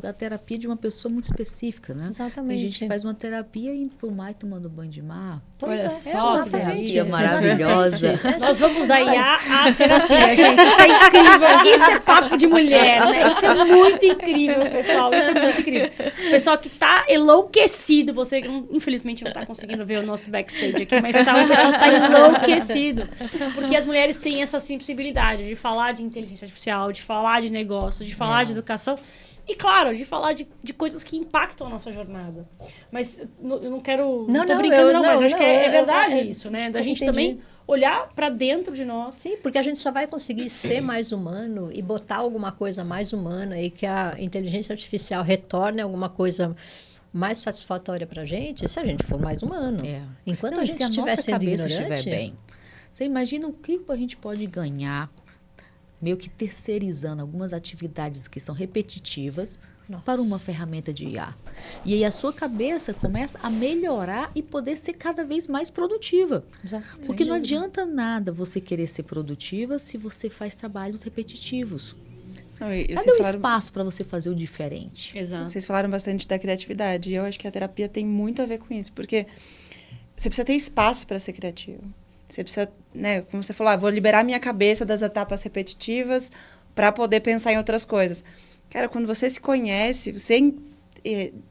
A terapia de uma pessoa muito específica, né? Exatamente. Tem gente que faz uma terapia indo pro mar tomando banho de mar. Olha Pois só, exatamente. terapia maravilhosa. Exatamente. Nós vamos da IA à terapia, gente. Isso é incrível. Isso é papo de mulher, né? Isso é muito incrível, pessoal. Isso é muito incrível. O pessoal que tá enlouquecido, você infelizmente não tá conseguindo ver o nosso backstage aqui, mas o pessoal tá enlouquecido. Porque as mulheres têm essa sensibilidade de falar de inteligência artificial, de falar de negócios, de falar de educação. E, claro, de falar de coisas que impactam a nossa jornada. Mas eu não quero... Não tô brincando, mas acho que é verdade isso, né? Da gente também olhar para dentro de nós. Sim, porque a gente só vai conseguir ser mais humano e botar alguma coisa mais humana e que a inteligência artificial retorne alguma coisa mais satisfatória para a gente se a gente for mais humano. Enquanto a gente estiver sendo ignorante... estiver bem. Você imagina o que a gente pode ganhar meio que terceirizando algumas atividades que são repetitivas para uma ferramenta de IA. E aí a sua cabeça começa a melhorar e poder ser cada vez mais produtiva. Exato. Porque não adianta nada você querer ser produtiva se você faz trabalhos repetitivos. Cadê o espaço para você fazer o diferente? Exato. Vocês falaram bastante da criatividade e eu acho que a terapia tem muito a ver com isso, porque você precisa ter espaço para ser criativo. Você precisa, né, como você falou, vou liberar minha cabeça das etapas repetitivas para poder pensar em outras coisas. Cara, quando você se conhece, você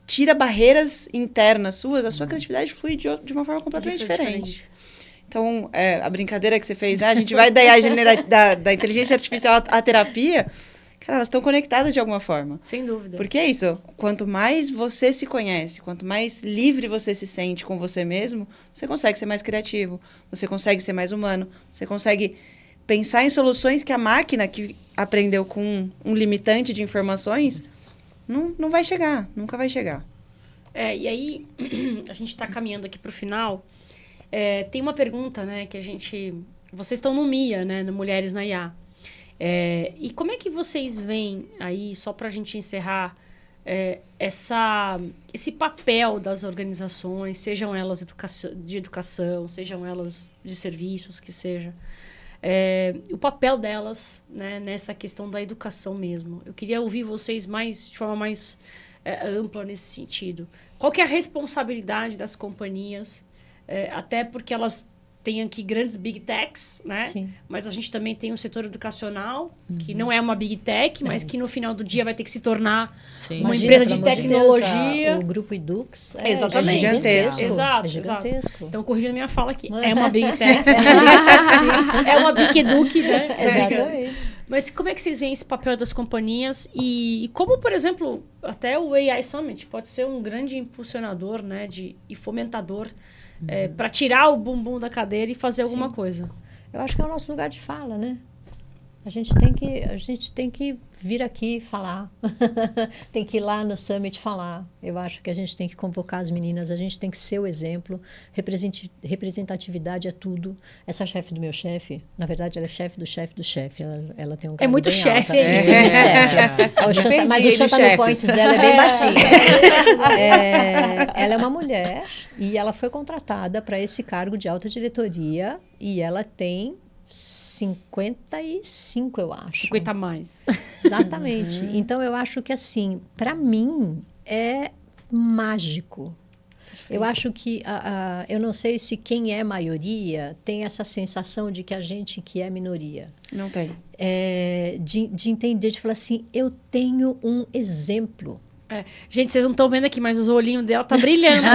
tira barreiras internas suas, a sua criatividade flui de uma forma completamente diferente. Então, a brincadeira que você fez, a gente vai da inteligência artificial à terapia, cara, elas estão conectadas de alguma forma. Sem dúvida. Porque é isso, quanto mais você se conhece, quanto mais livre você se sente com você mesmo, você consegue ser mais criativo, você consegue ser mais humano, você consegue pensar em soluções que a máquina que aprendeu com um limitante de informações não vai chegar, nunca vai chegar. E aí, a gente está caminhando aqui para o final. Tem uma pergunta, né, que vocês estão no MIA, né, no Mulheres na IA. E como é que vocês veem aí, só para a gente encerrar, esse papel das organizações, sejam elas de educação, sejam elas de serviços, que seja, o papel delas, né, nessa questão da educação mesmo. Eu queria ouvir vocês de forma mais ampla nesse sentido. Qual que é a responsabilidade das companhias, até porque elas têm aqui grandes big techs, né? Sim. Mas a gente também tem o setor educacional, que não é uma big tech, mas que no final do dia vai ter que se tornar uma empresa de tecnologia. O grupo Edux Exatamente. Gigantesco. Exato, É gigantesco. exato. Então, corrigindo minha fala aqui. É uma big tech. É uma big educ, né? Exatamente. Mas como é que vocês veem esse papel das companhias e como, por exemplo, até o AI Summit pode ser um grande impulsionador, né, e fomentador para tirar o bumbum da cadeira e fazer alguma coisa? Eu acho que é o nosso lugar de fala, né? A gente tem que vir aqui falar. Tem que ir lá no Summit falar. Eu acho que a gente tem que convocar as meninas, a gente tem que ser o exemplo. Representatividade é tudo. Essa chefe do meu chefe, na verdade, ela é chefe do chefe do chefe. Ela tem um cargo muito bem chefe, alto, hein? Mas o Chantana Points dela é bem baixinho. Ela é uma mulher e ela foi contratada para esse cargo de alta diretoria e ela tem 55, eu acho. 50 a mais. Exatamente. Então, eu acho que, assim, para mim, é mágico. Perfeito. Eu acho que, eu não sei se quem é maioria tem essa sensação de que a gente que é minoria. Não tem. De entender, de falar assim, eu tenho um exemplo Gente, vocês não estão vendo aqui, mas os olhinhos dela tá brilhando.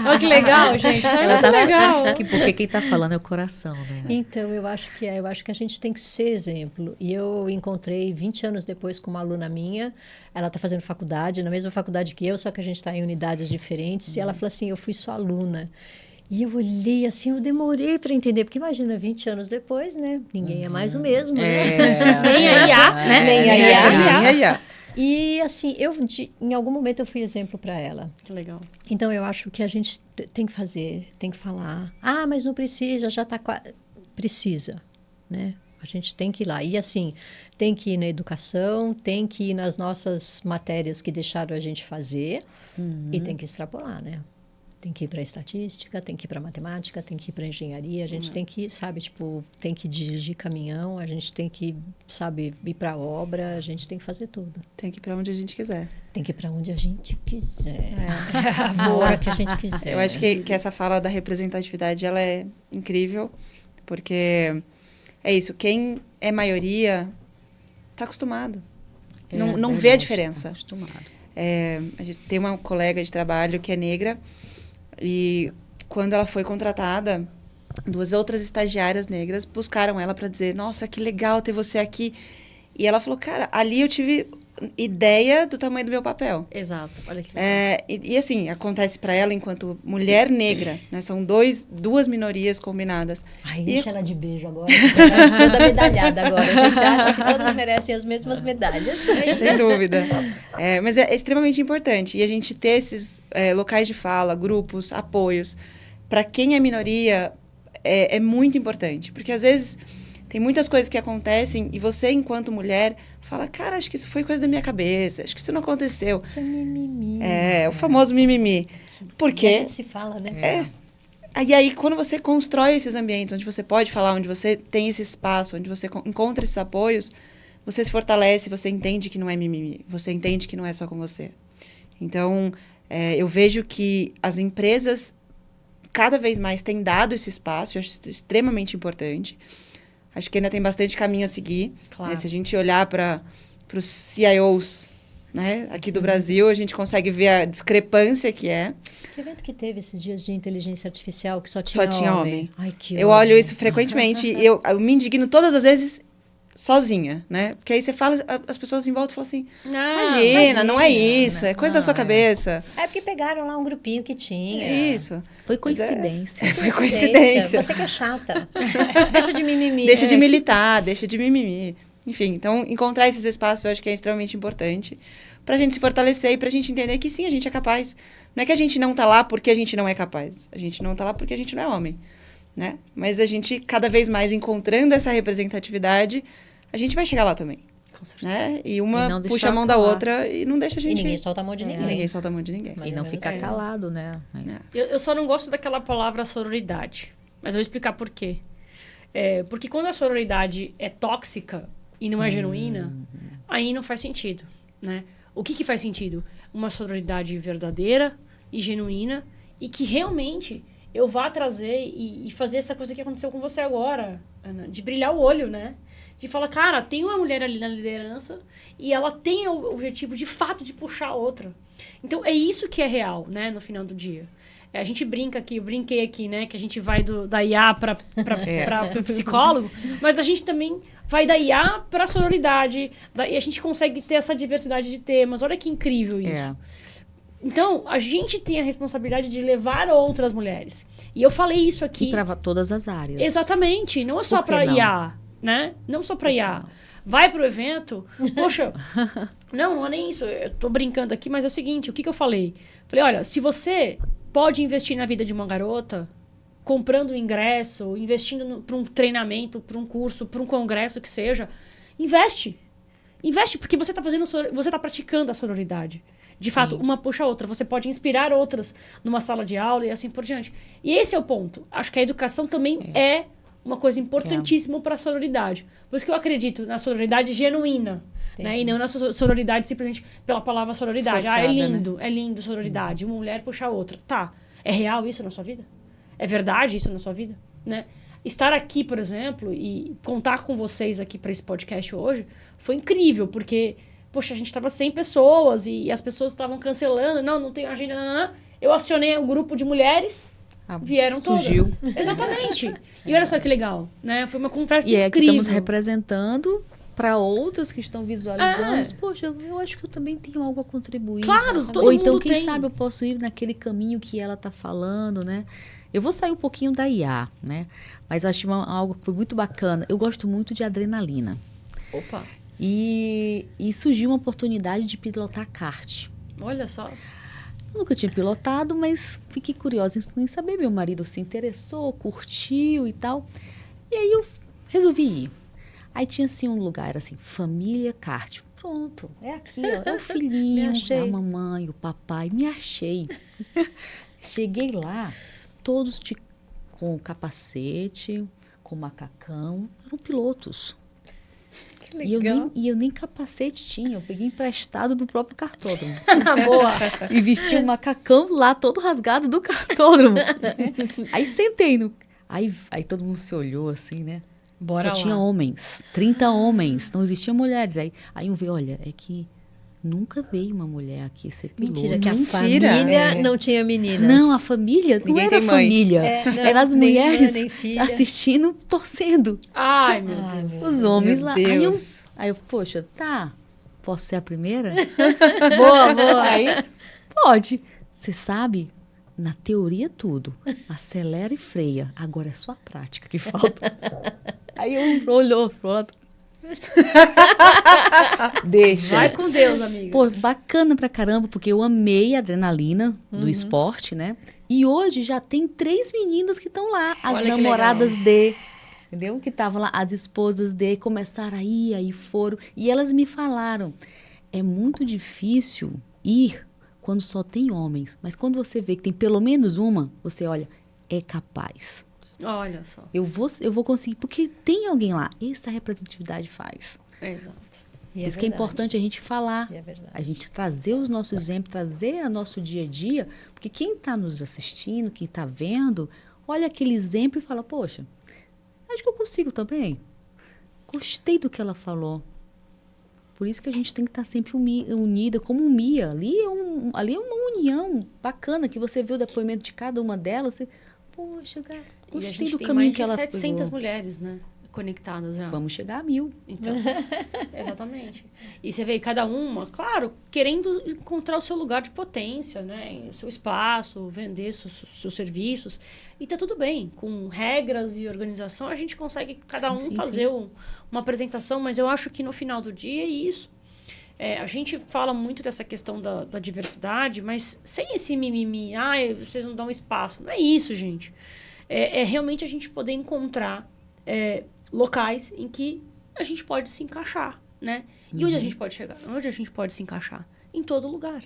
Olha que legal, gente. Olha que legal. Porque quem tá falando é o coração, né? Então, eu acho que a gente tem que ser exemplo. E eu encontrei 20 anos depois com uma aluna minha, ela está fazendo faculdade, na mesma faculdade que eu, só que a gente está em unidades diferentes, e ela falou assim, eu fui sua aluna. E eu olhei assim, eu demorei para entender, porque imagina, 20 anos depois, né? Ninguém é mais o mesmo, né? Nem a IA, né? Nem a IA. Nem a IA. E assim, em algum momento eu fui exemplo para ela. Que legal. Então eu acho que a gente tem que fazer, tem que falar. Ah, mas não precisa, já está precisa, né? A gente tem que ir lá. E assim, tem que ir na educação, tem que ir nas nossas matérias que deixaram a gente fazer e tem que extrapolar, né? Tem que ir para estatística, tem que ir para matemática, tem que ir para engenharia. A gente tem que, sabe, tipo, tem que dirigir caminhão, a gente tem que, sabe, ir para obra, a gente tem que fazer tudo. Tem que ir para onde a gente quiser. Tem que ir para onde a gente quiser. A hora que a gente quiser. Eu acho que essa fala da representatividade, ela é incrível, porque é isso, quem é maioria está acostumado. Não vê a diferença. Tá acostumado. A gente tem uma colega de trabalho que é negra, e quando ela foi contratada, 2 outras estagiárias negras buscaram ela para dizer, nossa, que legal ter você aqui. E ela falou, cara, ali eu tive ideia do tamanho do meu papel. Exato, olha que legal. E assim, acontece para ela enquanto mulher negra, né? São duas minorias combinadas. Ai, deixa ela de beijo agora. Toda medalhada agora. A gente acha que todas merecem as mesmas medalhas. Sem dúvida. Mas é extremamente importante. E a gente ter esses locais de fala, grupos, apoios, para quem é minoria, é muito importante. Porque às vezes tem muitas coisas que acontecem e você, enquanto mulher, fala, cara, acho que isso foi coisa da minha cabeça, acho que isso não aconteceu. Isso é mimimi. O famoso mimimi. Por quê? A gente se fala, né? E aí, quando você constrói esses ambientes onde você pode falar, onde você tem esse espaço, onde você encontra esses apoios, você se fortalece, você entende que não é mimimi, você entende que não é só com você. Então, eu vejo que as empresas cada vez mais têm dado esse espaço, eu acho isso extremamente importante. Acho que ainda tem bastante caminho a seguir. Claro. Né? Se a gente olhar para os CIOs, né, aqui do Brasil, a gente consegue ver a discrepância que é. Que evento que teve esses dias de inteligência artificial que só tinha homem? Ai, que eu ódio. olho isso frequentemente e eu me indigno todas as vezes sozinha, né? Porque aí você fala, as pessoas em volta falam assim, imagina, não é isso, é coisa da sua cabeça. É porque pegaram lá um grupinho que tinha. Isso. Foi coincidência. Foi coincidência. Você que é chata. Deixa de mimimi. Deixa de militar, deixa de mimimi. Enfim, então, encontrar esses espaços eu acho que é extremamente importante pra gente se fortalecer e pra gente entender que sim, a gente é capaz. Não é que a gente não tá lá porque a gente não é capaz. A gente não tá lá porque a gente não é homem, né? Mas a gente, cada vez mais encontrando essa representatividade, a gente vai chegar lá também. Com certeza. Né? E uma não puxa a mão da outra e não deixa a gente... E ninguém solta a mão de ninguém. Ninguém solta a mão de ninguém. E não ficar calado, né? Eu só não gosto daquela palavra sororidade. Mas eu vou explicar por quê. Porque quando a sororidade é tóxica e não é genuína, aí não faz sentido, né? O que faz sentido? Uma sororidade verdadeira e genuína e que realmente eu vá trazer e fazer essa coisa que aconteceu com você agora, Ana, de brilhar o olho, né? De falar, cara, tem uma mulher ali na liderança e ela tem o objetivo, de fato, de puxar a outra. Então, é isso que é real, né, no final do dia. A gente brinca aqui, eu brinquei aqui, né, que a gente vai da IA para o psicólogo, mas a gente também vai da IA para a sororidade, e a gente consegue ter essa diversidade de temas. Olha que incrível isso. Então, a gente tem a responsabilidade de levar outras mulheres. E eu falei isso aqui. E para todas as áreas. Exatamente, não é só para IA. Né? Não só para IA. Vai pro evento, poxa, não é nem isso, eu tô brincando aqui, mas é o seguinte, o que eu falei? Falei, olha, se você pode investir na vida de uma garota, comprando um ingresso, investindo para um treinamento, para um curso, para um congresso que seja, investe. Investe, porque você tá praticando a sororidade. De fato, uma puxa a outra. Você pode inspirar outras numa sala de aula e assim por diante. E esse é o ponto. Acho que a educação também é uma coisa importantíssima para a sororidade. Por isso que eu acredito na sororidade genuína, né? E não na sororidade simplesmente pela palavra sororidade. Forçada, é lindo sororidade. Uma mulher puxa a outra. Tá, é real isso na sua vida? É verdade isso na sua vida? Né? Estar aqui, por exemplo, e contar com vocês aqui para esse podcast hoje, foi incrível, porque poxa, a gente tava 100 pessoas e as pessoas estavam cancelando, não tem agenda, não. Eu acionei o grupo de mulheres, vieram surgiu. todas. Exatamente. E olha só que legal, né? Foi uma conversa E é que incrível. estamos representando para outros que estão visualizando. Poxa, eu acho que eu também tenho algo a contribuir. Claro, todo Ou mundo então, quem tem. sabe eu posso ir naquele caminho que ela está falando, né? Eu vou sair um pouquinho da IA, né? Mas eu acho algo que foi muito bacana. Eu gosto muito de adrenalina. Opa, E surgiu uma oportunidade de pilotar kart. olha só. Eu nunca tinha pilotado, mas fiquei curiosa em saber. Meu marido se interessou, curtiu e tal. E aí eu resolvi ir. Aí tinha assim um lugar assim, família kart. Pronto, é aqui, ó, é o filhinho, é a mamãe, o papai. Me achei. Cheguei lá, todos com capacete, com macacão. Eram pilotos. Que legal. E eu nem capacete tinha, eu peguei emprestado do próprio cartódromo. Boa. E vesti um macacão lá, todo rasgado do cartódromo. Aí sentei no... Aí todo mundo se olhou assim, né? Bora Só lá. tinha homens, 30 homens, não existiam mulheres. Aí um veio, olha, é que nunca veio uma mulher aqui ser piloto. Mentira, que a Mentira. família não tinha meninas. Não, a família não Ninguém era tem mãe. família. Não, Eram as nem mãe, mulheres nem filha. assistindo, torcendo. Ai, meu Deus. Os homens Meu lá. Deus. Aí eu, poxa, tá, posso ser a primeira? Boa, boa. Aí, pode. Você sabe, na teoria tudo. Acelera e freia. Agora é só a prática que falta. Aí eu olhou pro outro. Deixa. Vai com Deus, amiga. Pô, bacana pra caramba, porque eu amei a adrenalina do esporte, né? E hoje já tem 3 meninas que estão lá. As Olha que namoradas entendeu? Que estavam lá, as esposas começaram a ir, aí foram. E elas me falaram, é muito difícil ir quando só tem homens. Mas quando você vê que tem pelo menos uma, você olha, é capaz. Olha só. Eu vou conseguir, porque tem alguém lá. Essa representatividade faz. Exato. E Por isso que é importante a gente falar, E é verdade. a gente trazer os nossos exemplos, trazer o nosso dia a dia, porque quem está nos assistindo, quem está vendo, olha aquele exemplo e fala, poxa, acho que eu consigo também. Gostei do que ela falou. Por isso que a gente tem que estar sempre unida, como um MIA. Ali é uma união bacana, que você vê o depoimento de cada uma delas, você, poxa, cara, E a gostei gente do tem caminho mais que de ela 700 pegou. mulheres, né? Conectadas já. Vamos chegar a 1000. Então, exatamente. E você vê cada uma, claro, querendo encontrar o seu lugar de potência, né? O seu espaço, vender seus serviços. E tá tudo bem. Com regras e organização, a gente consegue cada um fazer uma apresentação, mas eu acho que no final do dia é isso. A gente fala muito dessa questão da diversidade, mas sem esse mimimi, vocês não dão espaço. Não é isso, gente. É realmente a gente poder encontrar locais em que a gente pode se encaixar, né? E onde a gente pode chegar? Onde a gente pode se encaixar? Em todo lugar.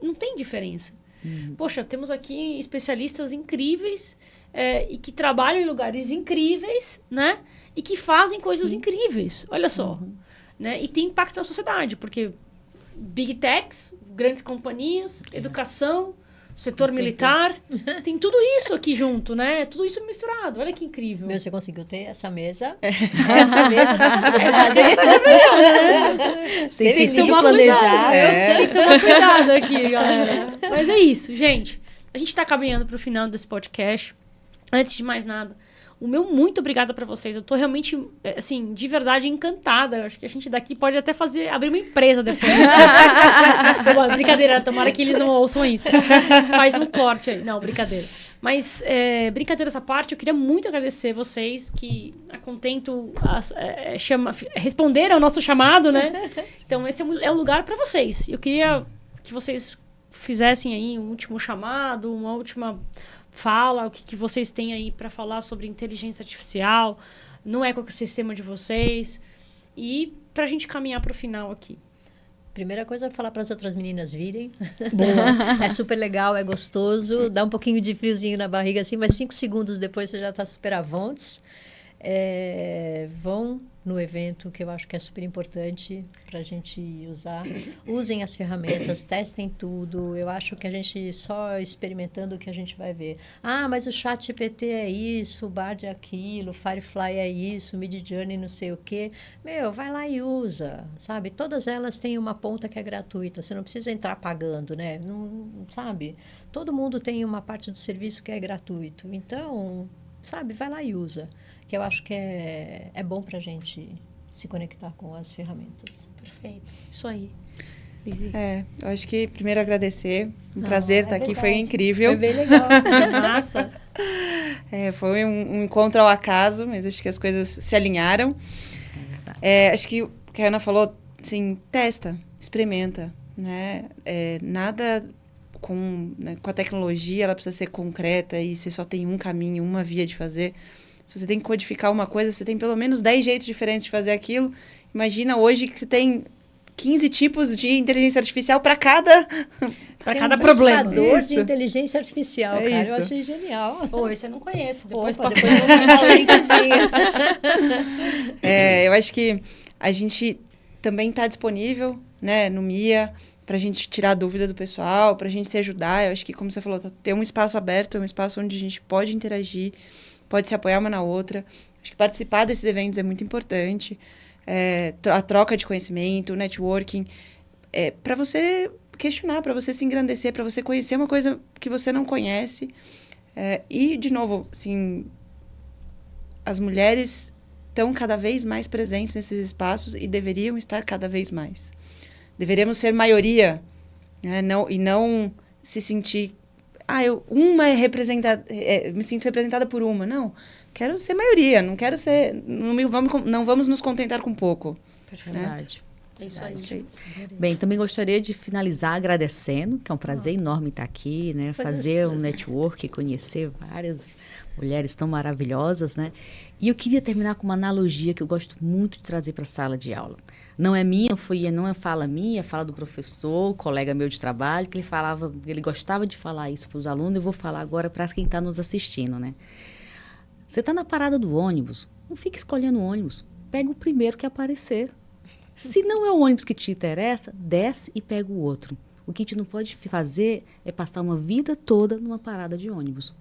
Não tem diferença. Poxa, temos aqui especialistas incríveis e que trabalham em lugares incríveis, né? E que fazem coisas incríveis. Olha só. Né? E tem impacto na sociedade, porque big techs, grandes companhias, educação, setor militar, tem tudo isso aqui junto, né? Tudo isso misturado. Olha que incrível. Você conseguiu ter essa mesa? Essa mesa Tem que tomar planejar. cuidado, tem que tomar cuidado aqui, galera. Mas é isso, gente. A gente tá caminhando pro final desse podcast. Antes de mais nada, o meu muito obrigada pra vocês. Eu tô realmente, assim, de verdade encantada. Eu acho que a gente daqui pode até abrir uma empresa depois. Bom, brincadeira, tomara que eles não ouçam isso. Faz um corte aí. Não, brincadeira. Mas, brincadeira essa parte, eu queria muito agradecer vocês que, a contento, responderam ao nosso chamado, né? Então, esse é um lugar pra vocês. Eu queria que vocês fizessem aí um último chamado, uma última fala, o que vocês têm aí para falar sobre inteligência artificial, no ecossistema de vocês, e para a gente caminhar para o final aqui. Primeira coisa é falar para as outras meninas virem. Boa. É super legal, é gostoso, dá um pouquinho de friozinho na barriga assim, mas 5 segundos depois você já está super avontes. vão no evento, que eu acho que é super importante para a gente usar. Usem as ferramentas, testem tudo. Eu acho que a gente só experimentando que a gente vai ver. Ah, mas o ChatGPT é isso, o Bard é aquilo, o Firefly é isso, o Midjourney não sei o quê. Meu, vai lá e usa, sabe? Todas elas têm uma ponta que é gratuita. Você não precisa entrar pagando, né? Não, sabe? Todo mundo tem uma parte do serviço que é gratuito. Então, sabe? Vai lá e usa. Que eu acho que é bom para a gente se conectar com as ferramentas. Perfeito. Isso aí. Lizzy. Eu acho que primeiro agradecer. Prazer estar aqui, verdade. foi incrível. Foi bem legal. Massa. Foi um encontro ao acaso, mas acho que as coisas se alinharam. É verdade. Acho que o que a Ana falou, assim, testa, experimenta, né? Nada com a tecnologia, ela precisa ser concreta e você só tem um caminho, uma via de fazer. Se você tem que codificar uma coisa, você tem pelo menos 10 jeitos diferentes de fazer aquilo. Imagina hoje que você tem 15 tipos de inteligência artificial para cada problema. Buscador Isso. de inteligência artificial, cara. Isso. Eu achei genial. Esse eu não conheço. Depois Opa, passa depois eu vou passar o linkzinho. Eu acho que a gente também está disponível, né, no MIA, para a gente tirar a dúvida do pessoal, para a gente se ajudar. Eu acho que, como você falou, ter um espaço aberto, um espaço onde a gente pode interagir, pode se apoiar uma na outra. Acho que participar desses eventos é muito importante. A troca de conhecimento, o networking, para você questionar, para você se engrandecer, para você conhecer uma coisa que você não conhece. E, de novo, assim, as mulheres estão cada vez mais presentes nesses espaços e deveriam estar cada vez mais. Deveríamos ser maioria, né? Não se sentir... uma é representada... me sinto representada por uma. Não, quero ser maioria, não quero ser... Não vamos nos contentar com pouco. Verdade. É isso aí. Bem, também gostaria de finalizar agradecendo, que é um prazer enorme estar aqui, né? Fazer um network, conhecer várias mulheres tão maravilhosas, né? E eu queria terminar com uma analogia que eu gosto muito de trazer para a sala de aula. Não é minha, não é fala minha, é fala do professor, colega meu de trabalho, que ele gostava de falar isso para os alunos, eu vou falar agora para quem está nos assistindo, né? Você está na parada do ônibus, não fique escolhendo o ônibus, pega o primeiro que aparecer. Se não é o ônibus que te interessa, desce e pega o outro. O que a gente não pode fazer é passar uma vida toda numa parada de ônibus.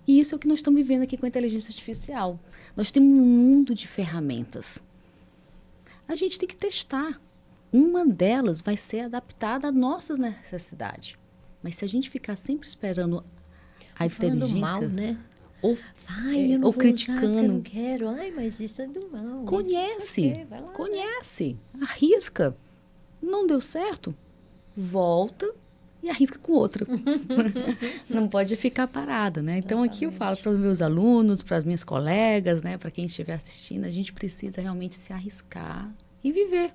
E isso é o que nós estamos vivendo aqui com a inteligência artificial. Nós temos um mundo de ferramentas. A gente tem que testar. Uma delas vai ser adaptada à nossa necessidade. Mas se a gente ficar sempre esperando a inteligência... mal, né? Ou ou criticando. Usar, eu não quero. Ai, mas isso é do mal. Conhece. Conhece. Arrisca. Não deu certo? Volta e arrisca com outra. Não pode ficar parada, né? Então, aqui eu falo para os meus alunos, para as minhas colegas, né? Para quem estiver assistindo, a gente precisa realmente se arriscar e viver.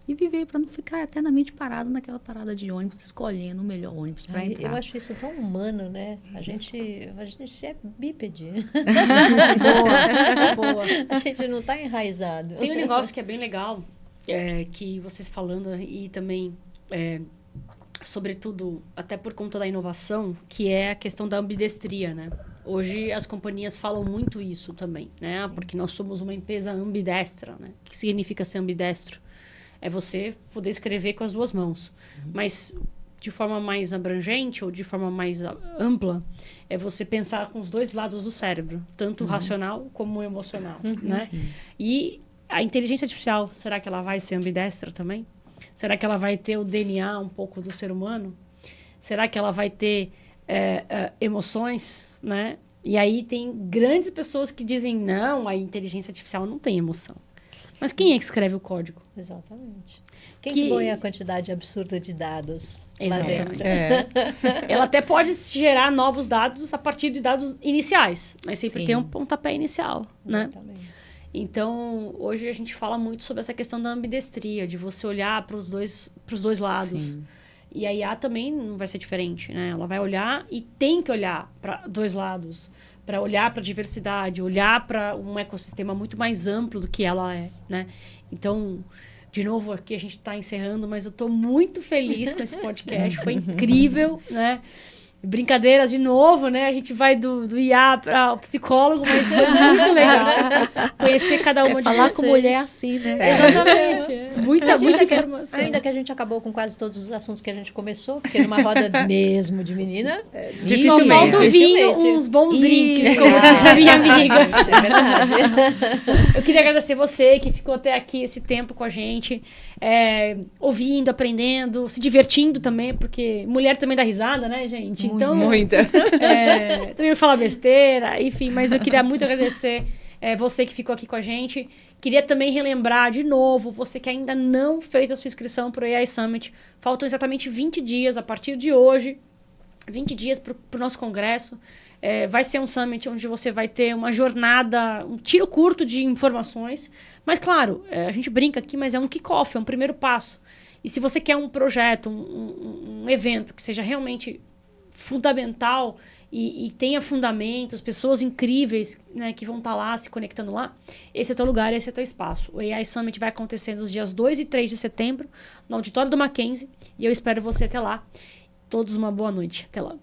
E viver para não ficar eternamente parado naquela parada de ônibus, escolhendo o melhor ônibus para entrar. Eu acho isso tão humano, né? A gente é bípede. Boa. A gente não está enraizado. Tem um negócio que é bem legal, que vocês falando e também, sobretudo, até por conta da inovação, que é a questão da ambidestria, né? Hoje as companhias falam muito isso também, né? Porque nós somos uma empresa ambidestra, né? O que significa ser ambidestro? É você poder escrever com as duas mãos. Mas de forma mais abrangente ou de forma mais ampla, é você pensar com os dois lados do cérebro, tanto o racional como o emocional, né? Sim. E a inteligência artificial, será que ela vai ser ambidestra também? Será que ela vai ter o DNA um pouco do ser humano? Será que ela vai ter emoções, né? E aí tem grandes pessoas que dizem, não, a inteligência artificial não tem emoção. Mas quem é que escreve o código? Exatamente. Quem que põe a quantidade absurda de dados lá dentro? Ela até pode gerar novos dados a partir de dados iniciais, mas sempre tem um pontapé inicial, né? Exatamente. Então, hoje a gente fala muito sobre essa questão da ambidestria, de você olhar para os dois lados. Sim. E a IA também não vai ser diferente, né? Ela vai olhar e tem que olhar para dois lados, para olhar para a diversidade, olhar para um ecossistema muito mais amplo do que ela é, né? Então, de novo, aqui a gente está encerrando, mas eu estou muito feliz com esse podcast, foi incrível, né? brincadeiras de novo, né? A gente vai do IA para o psicólogo, mas foi muito legal conhecer cada uma de falar vocês. com mulher assim, né? Exatamente. Muita informação. Ainda que a gente acabou com quase todos os assuntos que a gente começou, porque numa roda mesmo de menina... Só falta o vinho, uns bons drinks, como diz a minha amiga. É verdade. Eu queria agradecer você que ficou até aqui esse tempo com a gente, ouvindo, aprendendo, se divertindo também, porque mulher também dá risada, né, gente? Então, Muita. também fala besteira, enfim, mas eu queria muito agradecer você que ficou aqui com a gente. Queria também relembrar de novo, você que ainda não fez a sua inscrição para o AI Summit, faltam exatamente 20 dias a partir de hoje, 20 dias para o nosso congresso. Vai ser um summit onde você vai ter uma jornada, um tiro curto de informações. Mas, claro, a gente brinca aqui, mas é um kick-off, é um primeiro passo. E se você quer um projeto, um evento que seja realmente fundamental e tenha fundamentos, pessoas incríveis, né, que vão estar lá, se conectando lá, esse é o teu lugar, esse é o teu espaço. O AI Summit vai acontecer nos dias 2 e 3 de setembro, no auditório do Mackenzie, e eu espero você até lá. Todos uma boa noite. Até logo.